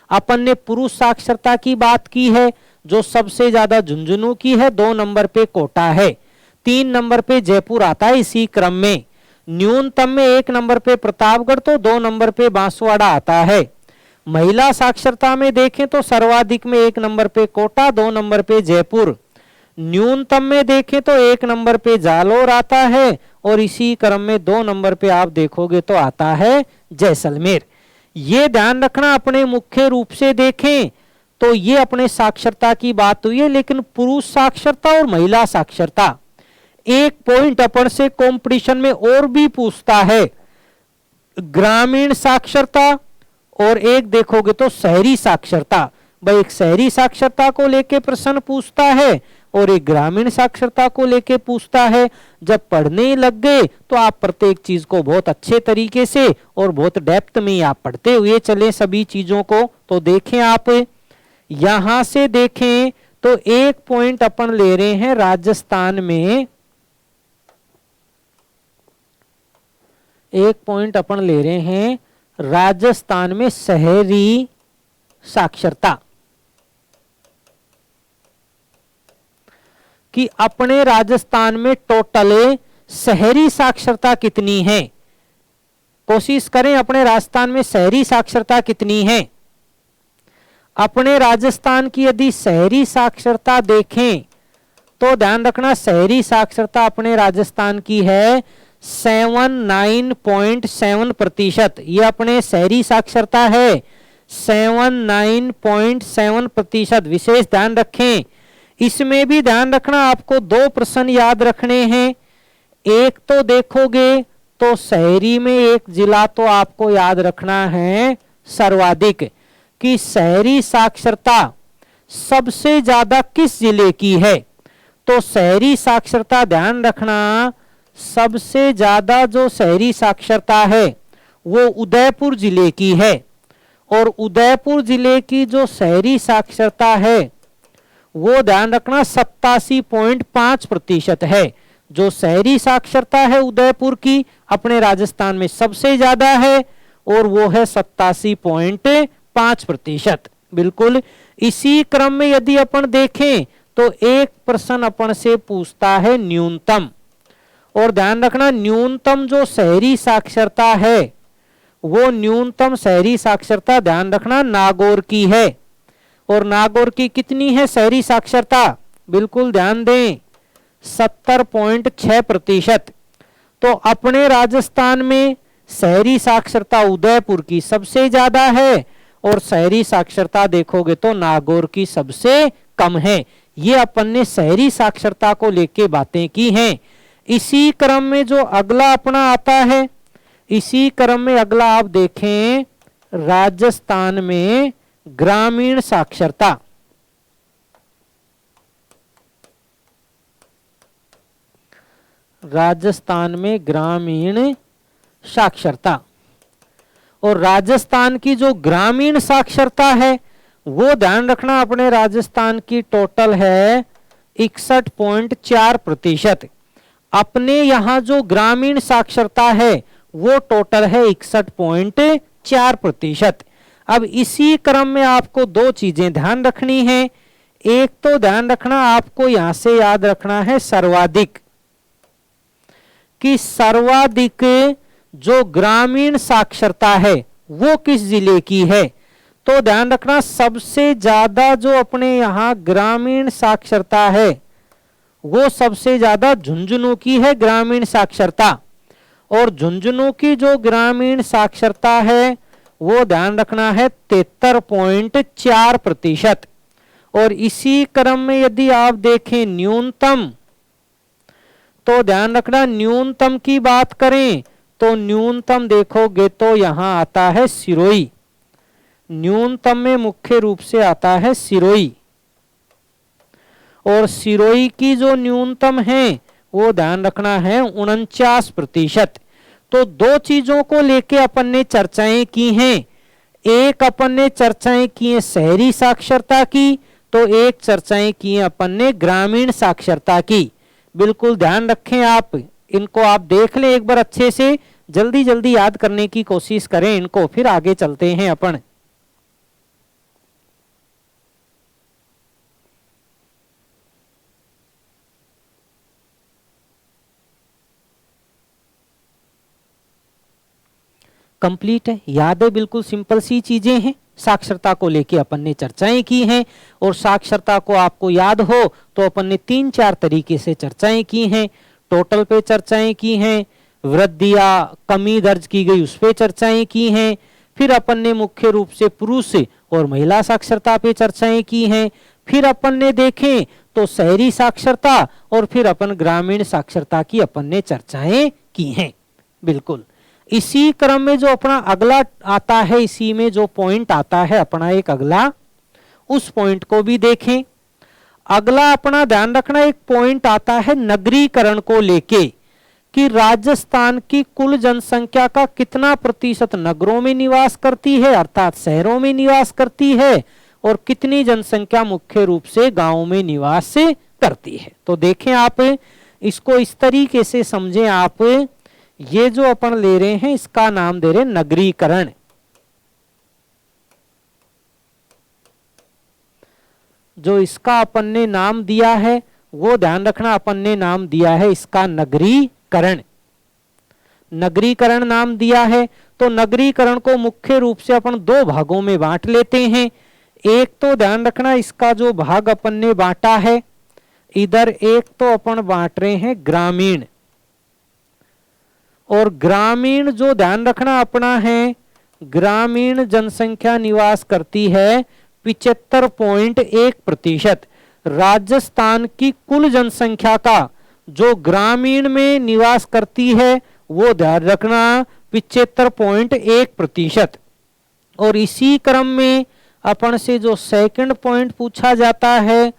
अपन ने पुरुष साक्षरता की बात की है जो सबसे ज्यादा झुंझुनू की है, 2 नंबर पे कोटा है, 3 नंबर पे जयपुर आता है। इसी क्रम में न्यूनतम में 1 नंबर पे प्रतापगढ़, तो 2 नंबर पे बांसवाड़ा आता है। महिला साक्षरता में देखें तो सर्वाधिक में 1 नंबर पे कोटा, 2 नंबर पे जयपुर। न्यूनतम में देखें तो 1 नंबर पे जालोर आता है, और इसी क्रम में 2 नंबर पे आप देखोगे तो आता है जैसलमेर। ये ध्यान रखना, अपने मुख्य रूप से देखें तो ये अपने साक्षरता की बात हुई है, लेकिन पुरुष साक्षरता और महिला साक्षरता एक पॉइंट अपन से कंपटीशन में और भी पूछता है, ग्रामीण साक्षरता और एक देखोगे तो शहरी साक्षरता। भाई एक शहरी साक्षरता को लेके प्रश्न पूछता है और एक ग्रामीण साक्षरता को लेके पूछता है। जब पढ़ने लग गए तो आप प्रत्येक चीज को बहुत अच्छे तरीके से और बहुत डेप्थ में आप पढ़ते हुए चले सभी चीजों को। तो देखें आप यहां से देखें तो 1 पॉइंट अपन ले रहे हैं राजस्थान में, 1 पॉइंट अपन ले रहे हैं राजस्थान में शहरी साक्षरता, कि अपने राजस्थान में टोटल शहरी साक्षरता कितनी है। कोशिश करें अपने राजस्थान में शहरी साक्षरता कितनी है। अपने राजस्थान की यदि शहरी साक्षरता देखें तो ध्यान रखना शहरी साक्षरता अपने राजस्थान की है 79.7%। ये अपने शहरी साक्षरता है 79.7%। विशेष ध्यान रखें। इसमें भी ध्यान रखना आपको 2 प्रश्न याद रखने हैं। एक तो देखोगे तो शहरी में एक जिला तो आपको याद रखना है सर्वाधिक, कि शहरी साक्षरता सबसे ज्यादा किस जिले की है। तो शहरी साक्षरता ध्यान रखना सबसे ज्यादा जो शहरी साक्षरता है वो उदयपुर जिले की है, और उदयपुर जिले की जो शहरी साक्षरता है वो ध्यान रखना 87.5% है। जो शहरी साक्षरता है उदयपुर की अपने राजस्थान में सबसे ज्यादा है, और वो है 87.5%। बिल्कुल इसी क्रम में यदि अपन देखें तो एक प्रश्न अपन से पूछता है न्यूनतम, और ध्यान रखना न्यूनतम जो शहरी साक्षरता है वो न्यूनतम शहरी साक्षरता ध्यान रखना नागौर की है। और नागौर की कितनी है शहरी साक्षरता, बिल्कुल ध्यान दें 70.6%। तो अपने राजस्थान में शहरी साक्षरता उदयपुर की सबसे ज्यादा है, और शहरी साक्षरता देखोगे तो नागौर की सबसे कम है। ये अपन ने शहरी साक्षरता को लेके बातें की हैं। इसी क्रम में जो अगला अपना आता है, इसी क्रम में अगला आप देखें, राजस्थान में ग्रामीण साक्षरता। राजस्थान में ग्रामीण साक्षरता। और राजस्थान की जो ग्रामीण साक्षरता है वो ध्यान रखना, अपने राजस्थान की टोटल है 61.4%। अपने यहां जो ग्रामीण साक्षरता है वो टोटल है 61.4%। अब इसी क्रम में आपको दो चीजें ध्यान रखनी है। एक तो ध्यान रखना, आपको यहां से याद रखना है सर्वाधिक, कि सर्वाधिक जो ग्रामीण साक्षरता है वो किस जिले की है। तो ध्यान रखना, सबसे ज्यादा जो अपने यहां ग्रामीण साक्षरता है वो सबसे ज्यादा झुंझुनू की है ग्रामीण साक्षरता। और झुंझुनू की जो ग्रामीण साक्षरता है वो ध्यान रखना है 73.4%। और इसी क्रम में यदि आप देखें न्यूनतम, तो ध्यान रखना न्यूनतम की बात करें तो न्यूनतम देखोगे तो यहां आता है सिरोही। न्यूनतम में मुख्य रूप से आता है सिरोही। और सिरोही की जो न्यूनतम है वो ध्यान रखना है 49%। तो दो चीजों को लेके अपन ने चर्चाएं की हैं। एक अपन ने चर्चाएं की है शहरी साक्षरता की, तो एक चर्चाएं की है अपन ने ग्रामीण साक्षरता की। बिल्कुल ध्यान रखें आप इनको, आप देख लें एक बार अच्छे से, जल्दी जल्दी याद करने की कोशिश करें इनको, फिर आगे चलते हैं अपन। कंप्लीट है, याद है, बिल्कुल सिंपल सी चीजें हैं। साक्षरता को लेके अपन ने चर्चाएं की हैं। और साक्षरता को आपको याद हो तो अपन ने 3-4 तरीके से चर्चाएं की हैं। टोटल पे चर्चाएं की हैं, वृद्धि या कमी दर्ज की गई उस पे चर्चाएं की हैं। फिर अपन ने मुख्य रूप से पुरुष और महिला साक्षरता पे चर्चाएं की हैं। फिर अपन ने देखें तो शहरी साक्षरता और फिर अपन ग्रामीण साक्षरता की अपन ने चर्चाएं की हैं। बिल्कुल इसी क्रम में जो अपना अगला आता है, इसी में जो पॉइंट आता है अपना एक अगला, उस पॉइंट को भी देखें। अगला अपना ध्यान रखना एक पॉइंट आता है नगरीकरण को लेके, कि राजस्थान की कुल जनसंख्या का कितना प्रतिशत नगरों में निवास करती है अर्थात शहरों में निवास करती है, और कितनी जनसंख्या मुख्य रूप से गांवों में निवास करती है। तो देखें आप इसको इस तरीके से समझें आप, ये जो अपन ले रहे हैं इसका नाम दे रहे हैं नगरीकरण। जो इसका अपन ने नाम दिया है वो ध्यान रखना, अपन ने नाम दिया है इसका नगरीकरण। नगरीकरण नाम दिया है। तो नगरीकरण को मुख्य रूप से अपन दो भागों में बांट लेते हैं। एक तो ध्यान रखना इसका जो भाग अपन ने बांटा है इधर, एक तो अपन बांट रहे हैं ग्रामीण, और ग्रामीण जो ध्यान रखना अपना है, ग्रामीण जनसंख्या निवास करती है 75.1%। राजस्थान की कुल जनसंख्या का जो ग्रामीण में निवास करती है वो ध्यान रखना 75.1%। और इसी क्रम में अपन से जो सेकंड पॉइंट पूछा जाता है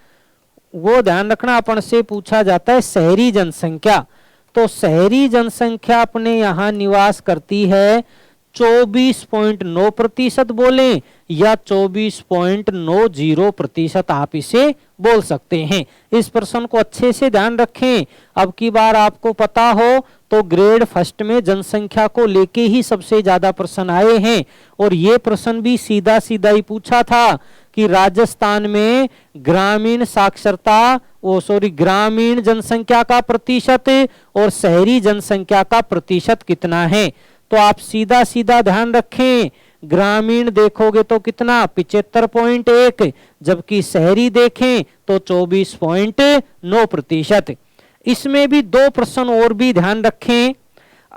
वो ध्यान रखना अपन से पूछा जाता है शहरी जनसंख्या। तो शहरी जनसंख्या अपने यहाँ निवास करती है 24.9% बोलें या 24.90% आप इसे बोल सकते हैं। इस प्रश्न को अच्छे से ध्यान रखें। अब की बार आपको पता हो तो ग्रेड फर्स्ट में जनसंख्या को लेके ही सबसे ज्यादा प्रश्न आए हैं, और ये प्रश्न भी सीधा सीधा ही पूछा था कि राजस्थान में ग्रामीण साक्षरता ग्रामीण जनसंख्या का प्रतिशत और शहरी जनसंख्या का प्रतिशत कितना है। तो आप सीधा सीधा ध्यान रखें, ग्रामीण देखोगे तो कितना 75.1, जबकि शहरी देखें तो 24.9%। इसमें भी दो प्रश्न और भी ध्यान रखें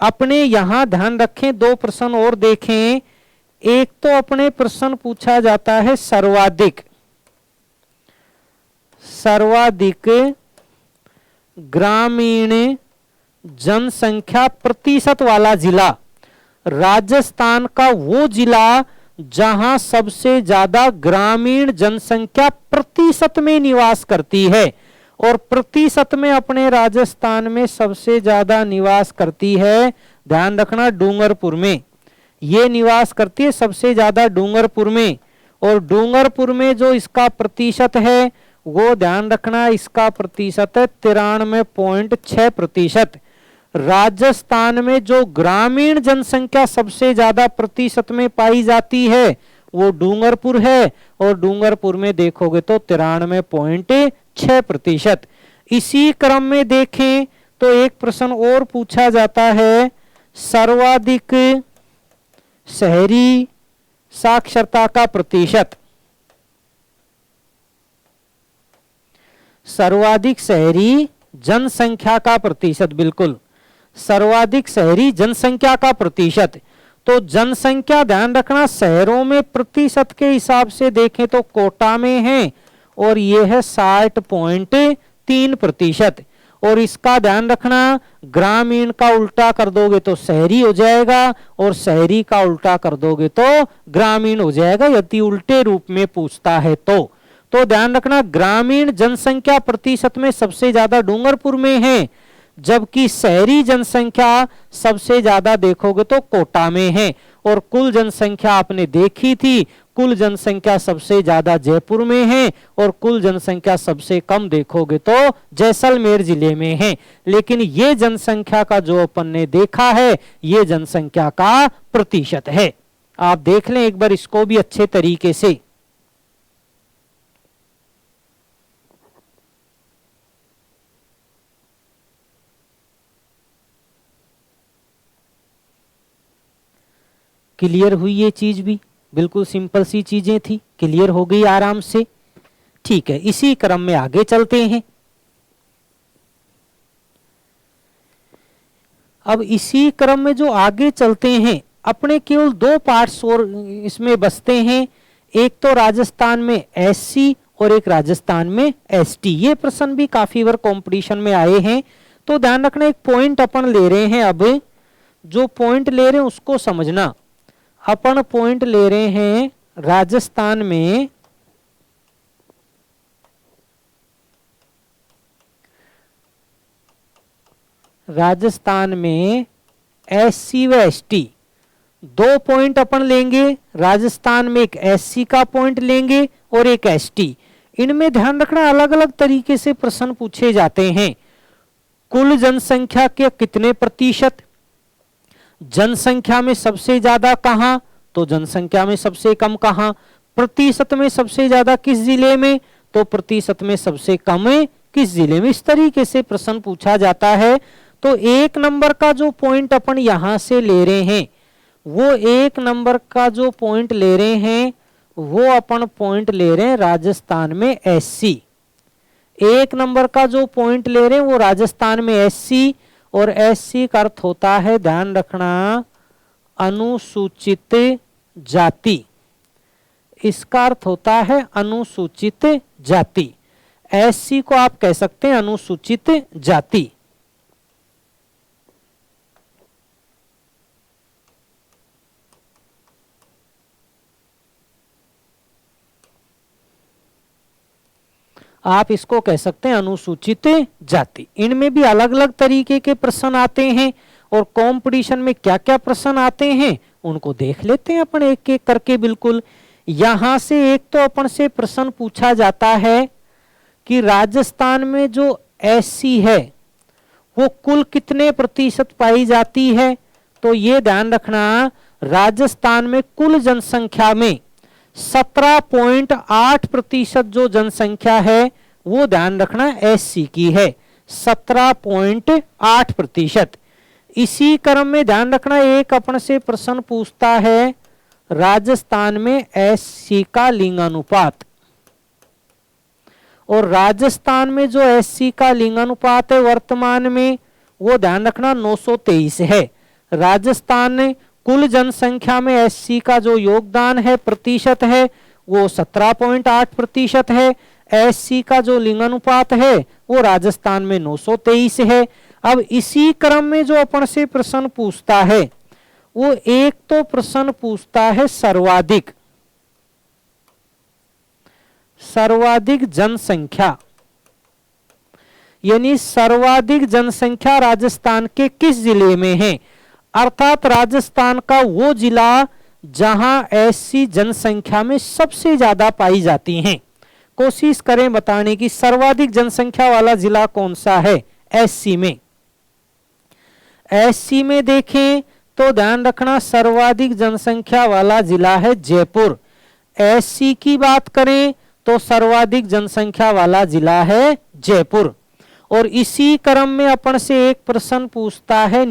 अपने यहां, ध्यान रखें दो प्रश्न और देखें। एक तो अपने प्रश्न पूछा जाता है सर्वाधिक, सर्वाधिक ग्रामीण जनसंख्या प्रतिशत वाला जिला, राजस्थान का वो जिला जहां सबसे ज्यादा ग्रामीण जनसंख्या प्रतिशत में निवास करती है, और प्रतिशत में अपने राजस्थान में सबसे ज्यादा निवास करती है, ध्यान रखना, डूंगरपुर में। ये निवास करती है सबसे ज्यादा डूंगरपुर में, और डूंगरपुर में जो इसका प्रतिशत है वो ध्यान रखना, इसका प्रतिशत है 93.6%। राजस्थान में जो ग्रामीण जनसंख्या सबसे ज्यादा प्रतिशत में पाई जाती है वो डूंगरपुर है, और डूंगरपुर में देखोगे तो 93.6%। इसी क्रम में देखें तो एक प्रश्न और पूछा जाता है, सर्वाधिक शहरी साक्षरता का प्रतिशत। सर्वाधिक शहरी जनसंख्या का प्रतिशत, बिल्कुल, सर्वाधिक शहरी जनसंख्या का प्रतिशत। तो जनसंख्या ध्यान रखना शहरों में प्रतिशत के हिसाब से देखें तो कोटा में है, और यह है 60.3%। और इसका ध्यान रखना, ग्रामीण का उल्टा कर दोगे तो शहरी हो जाएगा, और शहरी का उल्टा कर दोगे तो ग्रामीण हो जाएगा, यदि उल्टे रूप में पूछता है तो ध्यान रखना, ग्रामीण जनसंख्या प्रतिशत में सबसे ज्यादा डूंगरपुर में है, जबकि शहरी जनसंख्या सबसे ज्यादा देखोगे तो कोटा में है। और कुल जनसंख्या आपने देखी थी, कुल जनसंख्या सबसे ज्यादा जयपुर में है, और कुल जनसंख्या सबसे कम देखोगे तो जैसलमेर जिले में है। लेकिन ये जनसंख्या का जो अपन ने देखा है, ये जनसंख्या का प्रतिशत है। आप देख लें एक बार इसको भी अच्छे तरीके से। क्लियर हुई ये चीज भी, बिल्कुल सिंपल सी चीजें थी, क्लियर हो गई आराम से। ठीक है, इसी क्रम में आगे चलते हैं। अब इसी क्रम में जो आगे चलते हैं, अपने केवल 2 पार्ट्स और इसमें बचते हैं, एक तो राजस्थान में एससी और एक राजस्थान में एसटी। ये प्रश्न भी काफी बार कंपटीशन में आए हैं, तो ध्यान रखना, एक पॉइंट अपन ले रहे हैं। अब जो पॉइंट ले रहे हैं उसको समझना। अपन पॉइंट ले रहे हैं राजस्थान में एससी व एसटी 2 पॉइंट अपन लेंगे। राजस्थान में एक एससी का पॉइंट लेंगे और एक एसटी। इनमें ध्यान रखना अलग अलग तरीके से प्रश्न पूछे जाते हैं। कुल जनसंख्या के कितने प्रतिशत, जनसंख्या में सबसे ज्यादा कहां, तो जनसंख्या में सबसे कम कहां, प्रतिशत में सबसे ज्यादा किस जिले में, तो प्रतिशत में सबसे कम किस जिले में। इस तरीके से प्रश्न पूछा जाता है। तो 1 नंबर का जो पॉइंट अपन यहां से ले रहे हैं, वो 1 नंबर का जो पॉइंट ले रहे हैं वो अपन पॉइंट ले रहे हैं राजस्थान में एससी। 1 नंबर का जो पॉइंट ले रहे हैं वो राजस्थान में एससी, और एससी का अर्थ होता है, ध्यान रखना, अनुसूचित जाति। इसका अर्थ होता है अनुसूचित जाति। एससी को आप कह सकते हैं अनुसूचित जाति। आप इसको कह सकते हैं अनुसूचित जाति। इनमें भी अलग अलग तरीके के प्रश्न आते हैं, और कंपटीशन में क्या क्या प्रश्न आते हैं उनको देख लेते हैं अपन एक एक करके। बिल्कुल, यहां से एक तो अपन से प्रश्न पूछा जाता है कि राजस्थान में जो एससी है वो कुल कितने प्रतिशत पाई जाती है। तो ये ध्यान रखना, राजस्थान में कुल जनसंख्या में 17.8% जो जनसंख्या है वो ध्यान रखना एससी की है, 17.8%। इसी क्रम में ध्यान रखना, एक अपन से प्रश्न पूछता है राजस्थान में एससी का लिंगानुपात, और राजस्थान में जो एससी का लिंगानुपात है वर्तमान में वो ध्यान रखना 923 है। राजस्थान ने कुल जनसंख्या में एससी का जो योगदान है प्रतिशत है वो 17.8% है। एससी का जो लिंगानुपात है वो राजस्थान में 923 है। अब इसी क्रम में जो अपन से प्रश्न पूछता है वो एक तो प्रश्न पूछता है सर्वाधिक जनसंख्या, यानी सर्वाधिक जनसंख्या राजस्थान के किस जिले में है, अर्थात राजस्थान का वो जिला जहां एससी जनसंख्या में सबसे ज्यादा पाई जाती हैं। कोशिश करें बताने की सर्वाधिक जनसंख्या वाला जिला कौन सा है एससी में। एससी में देखें तो ध्यान रखना सर्वाधिक जनसंख्या वाला जिला है जयपुर। एससी की बात करें तो सर्वाधिक जनसंख्या वाला जिला है जयपुर। और इसी क्रम में अपन से एक प्रश्न पूछता है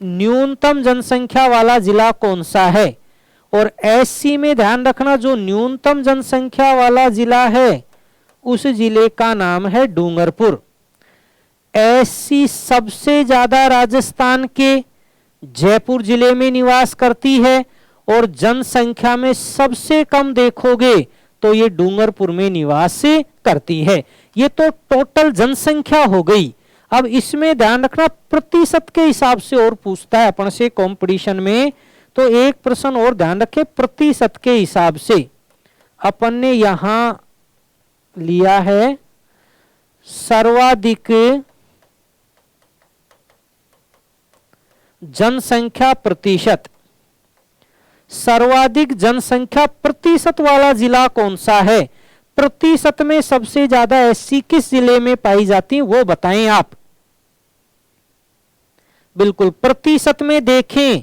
न्यूनतम जनसंख्या वाला जिला कौन सा है। और एससी में ध्यान रखना जो न्यूनतम जनसंख्या वाला जिला है उस जिले का नाम है डूंगरपुर। एससी सबसे ज्यादा राजस्थान के जयपुर जिले में निवास करती है और जनसंख्या में सबसे कम देखोगे तो ये डूंगरपुर में निवास करती है। ये तो टोटल जनसंख्या हो गई। अब इसमें ध्यान रखना प्रतिशत के हिसाब से और पूछता है अपन से कंपटीशन में, तो एक प्रश्न और ध्यान रखें प्रतिशत के हिसाब से। अपन ने यहां लिया है सर्वाधिक जनसंख्या प्रतिशत, सर्वाधिक जनसंख्या प्रतिशत वाला जिला कौन सा है, प्रतिशत में सबसे ज्यादा एससी किस जिले में पाई जाती है वो बताएं आप। बिल्कुल प्रतिशत में देखें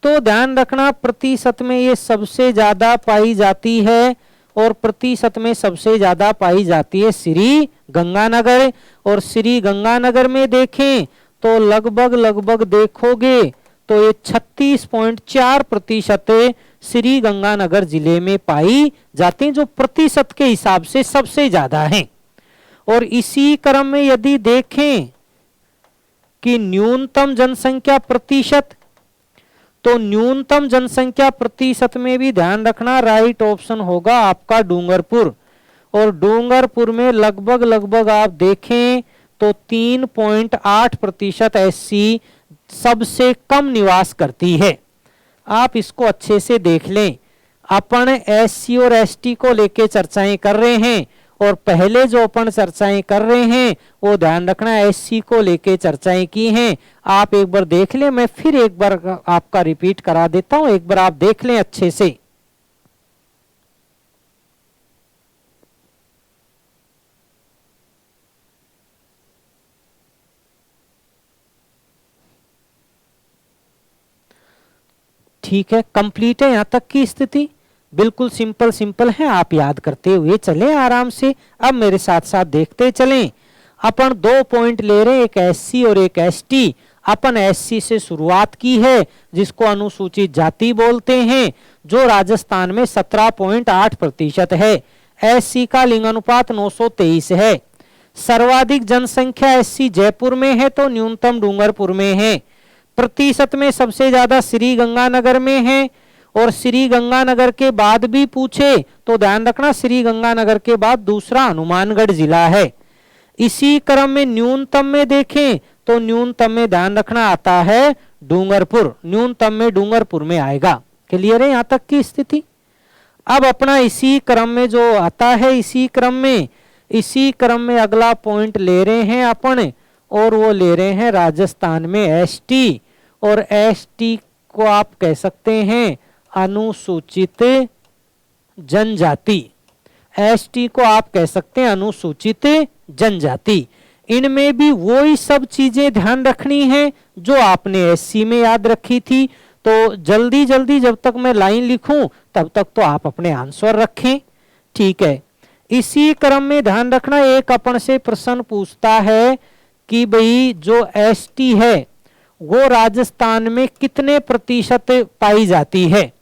तो ध्यान रखना प्रतिशत में ये सबसे ज्यादा पाई जाती है और प्रतिशत में सबसे ज्यादा पाई जाती है श्री गंगानगर। और श्री गंगानगर में देखें तो लगभग देखोगे तो ये 36.4% श्री गंगानगर जिले में पाई जाती हैं जो प्रतिशत के हिसाब से सबसे ज्यादा हैं। और इसी क्रम में यदि देखें कि न्यूनतम जनसंख्या प्रतिशत, तो न्यूनतम जनसंख्या प्रतिशत में भी ध्यान रखना राइट ऑप्शन होगा आपका डूंगरपुर। और डूंगरपुर में लगभग आप देखें तो 3.8% एससी सबसे कम निवास करती है। आप इसको अच्छे से देख लें। अपन एससी और एसटी को लेके चर्चाएं कर रहे हैं और पहले जो अपन चर्चाएं कर रहे हैं वो ध्यान रखना एससी को लेके चर्चाएं की हैं। आप एक बार देख लें, मैं फिर एक बार आपका रिपीट करा देता हूं, एक बार आप देख लें अच्छे से। ठीक है, कंप्लीट है यहां तक की स्थिति। बिल्कुल सिंपल है, आप याद करते हुए चलें आराम से। अब मेरे साथ साथ देखते चलें। अपन 2 पॉइंट ले रहे हैं, एक एससी और एक एसटी। अपन एससी से शुरुआत की है जिसको अनुसूचित जाति बोलते हैं, जो राजस्थान में 17.8% है। एससी का लिंगानुपात 923 है। सर्वाधिक जनसंख्या एससी जयपुर में है तो न्यूनतम डूंगरपुर में है। प्रतिशत में सबसे ज्यादा श्री गंगानगर में है और श्री गंगानगर के बाद भी पूछे तो ध्यान रखना श्री गंगानगर के बाद दूसरा हनुमानगढ़ जिला है। इसी क्रम में न्यूनतम में देखें तो न्यूनतम में ध्यान रखना आता है डूंगरपुर, न्यूनतम में डूंगरपुर में आएगा। क्लियर है यहां तक की स्थिति। अब अपना इसी क्रम में जो आता है इसी क्रम में अगला पॉइंट ले रहे हैं अपन, और वो ले रहे हैं राजस्थान में एसटी। और एसटी को आप कह सकते हैं अनुसूचित जनजाति। एसटी को आप कह सकते हैं अनुसूचित जनजाति। इनमें भी वही सब चीजें ध्यान रखनी है जो आपने एससी में याद रखी थी। तो जल्दी जब तक मैं लाइन लिखूं तब तक तो आप अपने आंसर रखें। ठीक है, इसी क्रम में ध्यान रखना एक अपन से प्रश्न पूछता है कि भाई जो एसटी है वो राजस्थान में कितने प्रतिशत पाई जाती है।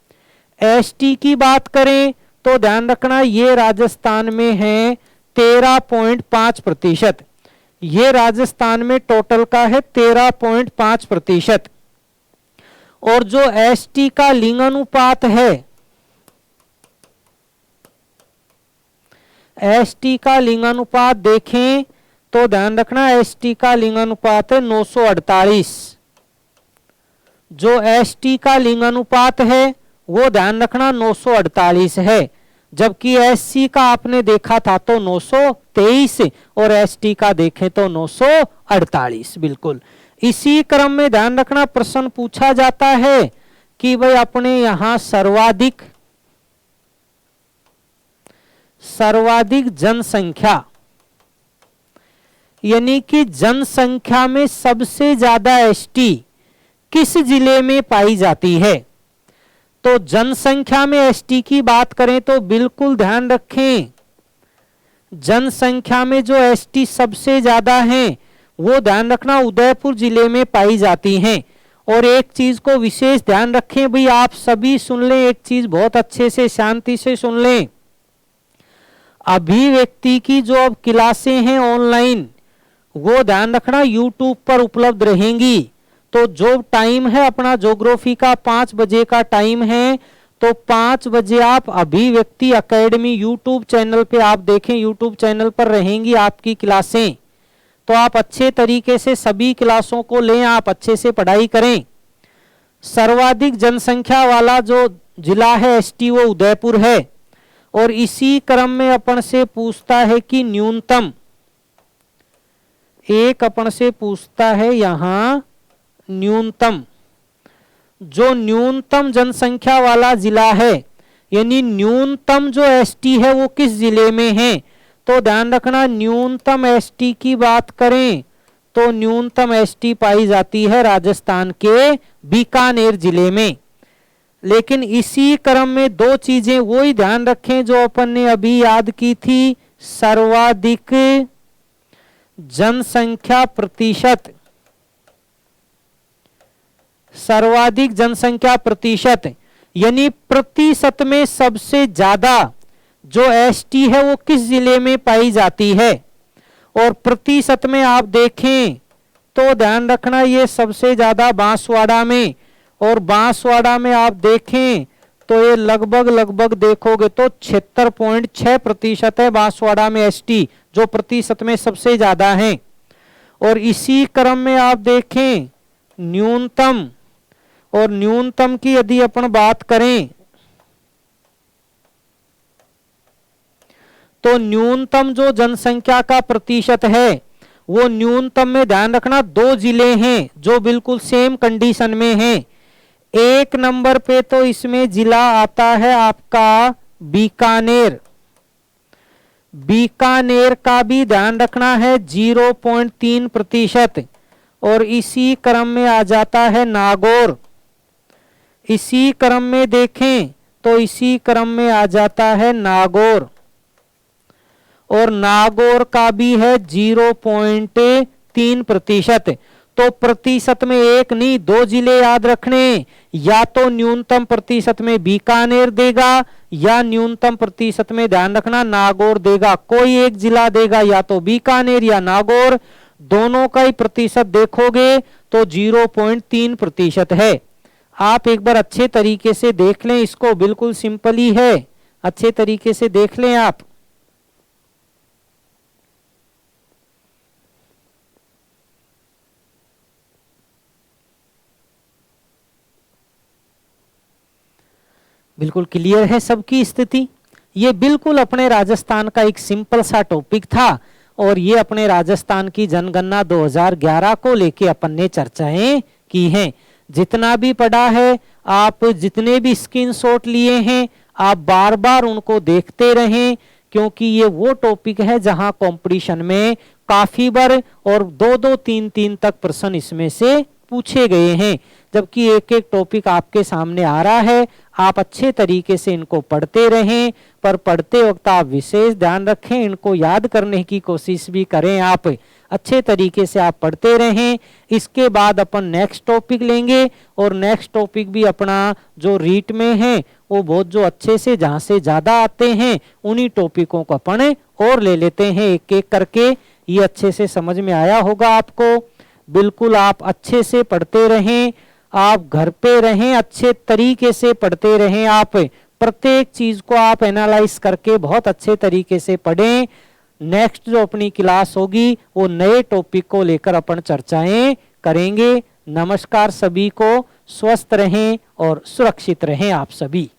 एसटी की बात करें तो ध्यान रखना ये राजस्थान में है 13.5%। ये राजस्थान में टोटल का है 13.5%। और जो एसटी का लिंगानुपात है एसटी का लिंगानुपात देखें तो ध्यान रखना एसटी का लिंगानुपात है 948। जो एसटी का लिंगानुपात है वो ध्यान रखना 948 है, जबकि एससी का आपने देखा था तो 923 और एसटी का देखें तो 948। बिल्कुल इसी क्रम में ध्यान रखना प्रश्न पूछा जाता है कि भाई अपने यहां सर्वाधिक जनसंख्या यानी कि जनसंख्या में सबसे ज्यादा एसटी किस जिले में पाई जाती है। तो जनसंख्या में एसटी की बात करें तो बिल्कुल ध्यान रखें, जनसंख्या में जो एसटी सबसे ज्यादा हैं वो ध्यान रखना उदयपुर जिले में पाई जाती हैं। और एक चीज को विशेष ध्यान रखें भाई, आप सभी सुन लें, एक चीज बहुत अच्छे से शांति से सुन लें। अभिव्यक्ति की जो अब क्लासें हैं ऑनलाइन वो ध्यान रखना यूट्यूब पर उपलब्ध रहेंगी। तो जो टाइम है अपना ज्योग्राफी का 5 बजे का टाइम है, तो 5 बजे आप अभिव्यक्ति एकेडमी यूट्यूब चैनल पे आप देखें, यूट्यूब चैनल पर रहेंगी आपकी क्लासें। तो आप अच्छे तरीके से सभी क्लासों को लें, आप अच्छे से पढ़ाई करें। सर्वाधिक जनसंख्या वाला जो जिला है एसटी वो उदयपुर है। और इसी क्रम में अपन से पूछता है कि न्यूनतम, एक अपन से पूछता है यहां न्यूनतम, जो न्यूनतम जनसंख्या वाला जिला है यानी न्यूनतम जो एसटी है वो किस जिले में है। तो ध्यान रखना न्यूनतम एसटी की बात करें तो न्यूनतम एसटी पाई जाती है राजस्थान के बीकानेर जिले में। लेकिन इसी क्रम में दो चीजें वो ही ध्यान रखें जो अपन ने अभी याद की थी, सर्वाधिक जनसंख्या प्रतिशत, सर्वाधिक जनसंख्या प्रतिशत यानी प्रतिशत में सबसे ज्यादा जो एसटी है वो किस जिले में पाई जाती है। और प्रतिशत में आप देखें तो ध्यान रखना ये सबसे ज्यादा बांसवाड़ा में, और बांसवाड़ा में आप देखें तो ये लगभग देखोगे तो 76.6% है बांसवाड़ा में एसटी, जो प्रतिशत में सबसे ज्यादा है। और इसी क्रम में आप देखें न्यूनतम, और न्यूनतम की यदि अपन बात करें तो न्यूनतम जो जनसंख्या का प्रतिशत है वो न्यूनतम में ध्यान रखना 2 जिले हैं जो बिल्कुल सेम कंडीशन में हैं। एक नंबर पे तो इसमें जिला आता है आपका बीकानेर, बीकानेर का भी ध्यान रखना है 0.3%। और इसी क्रम में आ जाता है नागौर, इसी क्रम में देखें तो इसी क्रम में आ जाता है नागौर, और नागौर का भी है 0.3%। तो प्रतिशत में एक नहीं 2 जिले याद रखने, या तो न्यूनतम प्रतिशत में बीकानेर देगा या न्यूनतम प्रतिशत में ध्यान रखना नागौर देगा। कोई एक जिला देगा, या तो बीकानेर या नागौर, दोनों का ही प्रतिशत देखोगे तो 0.3% है। आप एक बार अच्छे तरीके से देख लें इसको, बिल्कुल सिंपल ही है, अच्छे तरीके से देख लें आप। बिल्कुल क्लियर है सबकी स्थिति। ये बिल्कुल अपने राजस्थान का एक सिंपल सा टॉपिक था, और ये अपने राजस्थान की जनगणना 2011 को लेके अपन ने चर्चाएं की हैं। जितना भी पढ़ा है, आप जितने भी स्क्रीनशॉट लिए हैं, आप बार बार उनको देखते रहें, क्योंकि ये वो टॉपिक है जहां कंपटीशन में काफी बार और 2-2, 3-3 तक प्रश्न इसमें से पूछे गए हैं। जबकि एक एक टॉपिक आपके सामने आ रहा है, आप अच्छे तरीके से इनको पढ़ते रहें, पर पढ़ते वक्त आप विशेष ध्यान रखें, इनको याद करने की कोशिश भी करें। आप अच्छे तरीके से आप पढ़ते रहें। इसके बाद अपन नेक्स्ट टॉपिक लेंगे, और नेक्स्ट टॉपिक भी अपना जो रीट में है वो बहुत जो अच्छे से जहां से ज्यादा आते हैं उन्हीं टॉपिकों को अपन और ले लेते हैं एक एक करके। ये अच्छे से समझ में आया होगा आपको। बिल्कुल आप अच्छे से पढ़ते रहें, आप घर पे रहें, अच्छे तरीके से पढ़ते रहें, आप प्रत्येक चीज को आप एनालाइज करके बहुत अच्छे तरीके से पढ़ें। नेक्स्ट जो अपनी क्लास होगी वो नए टॉपिक को लेकर अपन चर्चाएं करेंगे। नमस्कार सभी को, स्वस्थ रहें और सुरक्षित रहें आप सभी।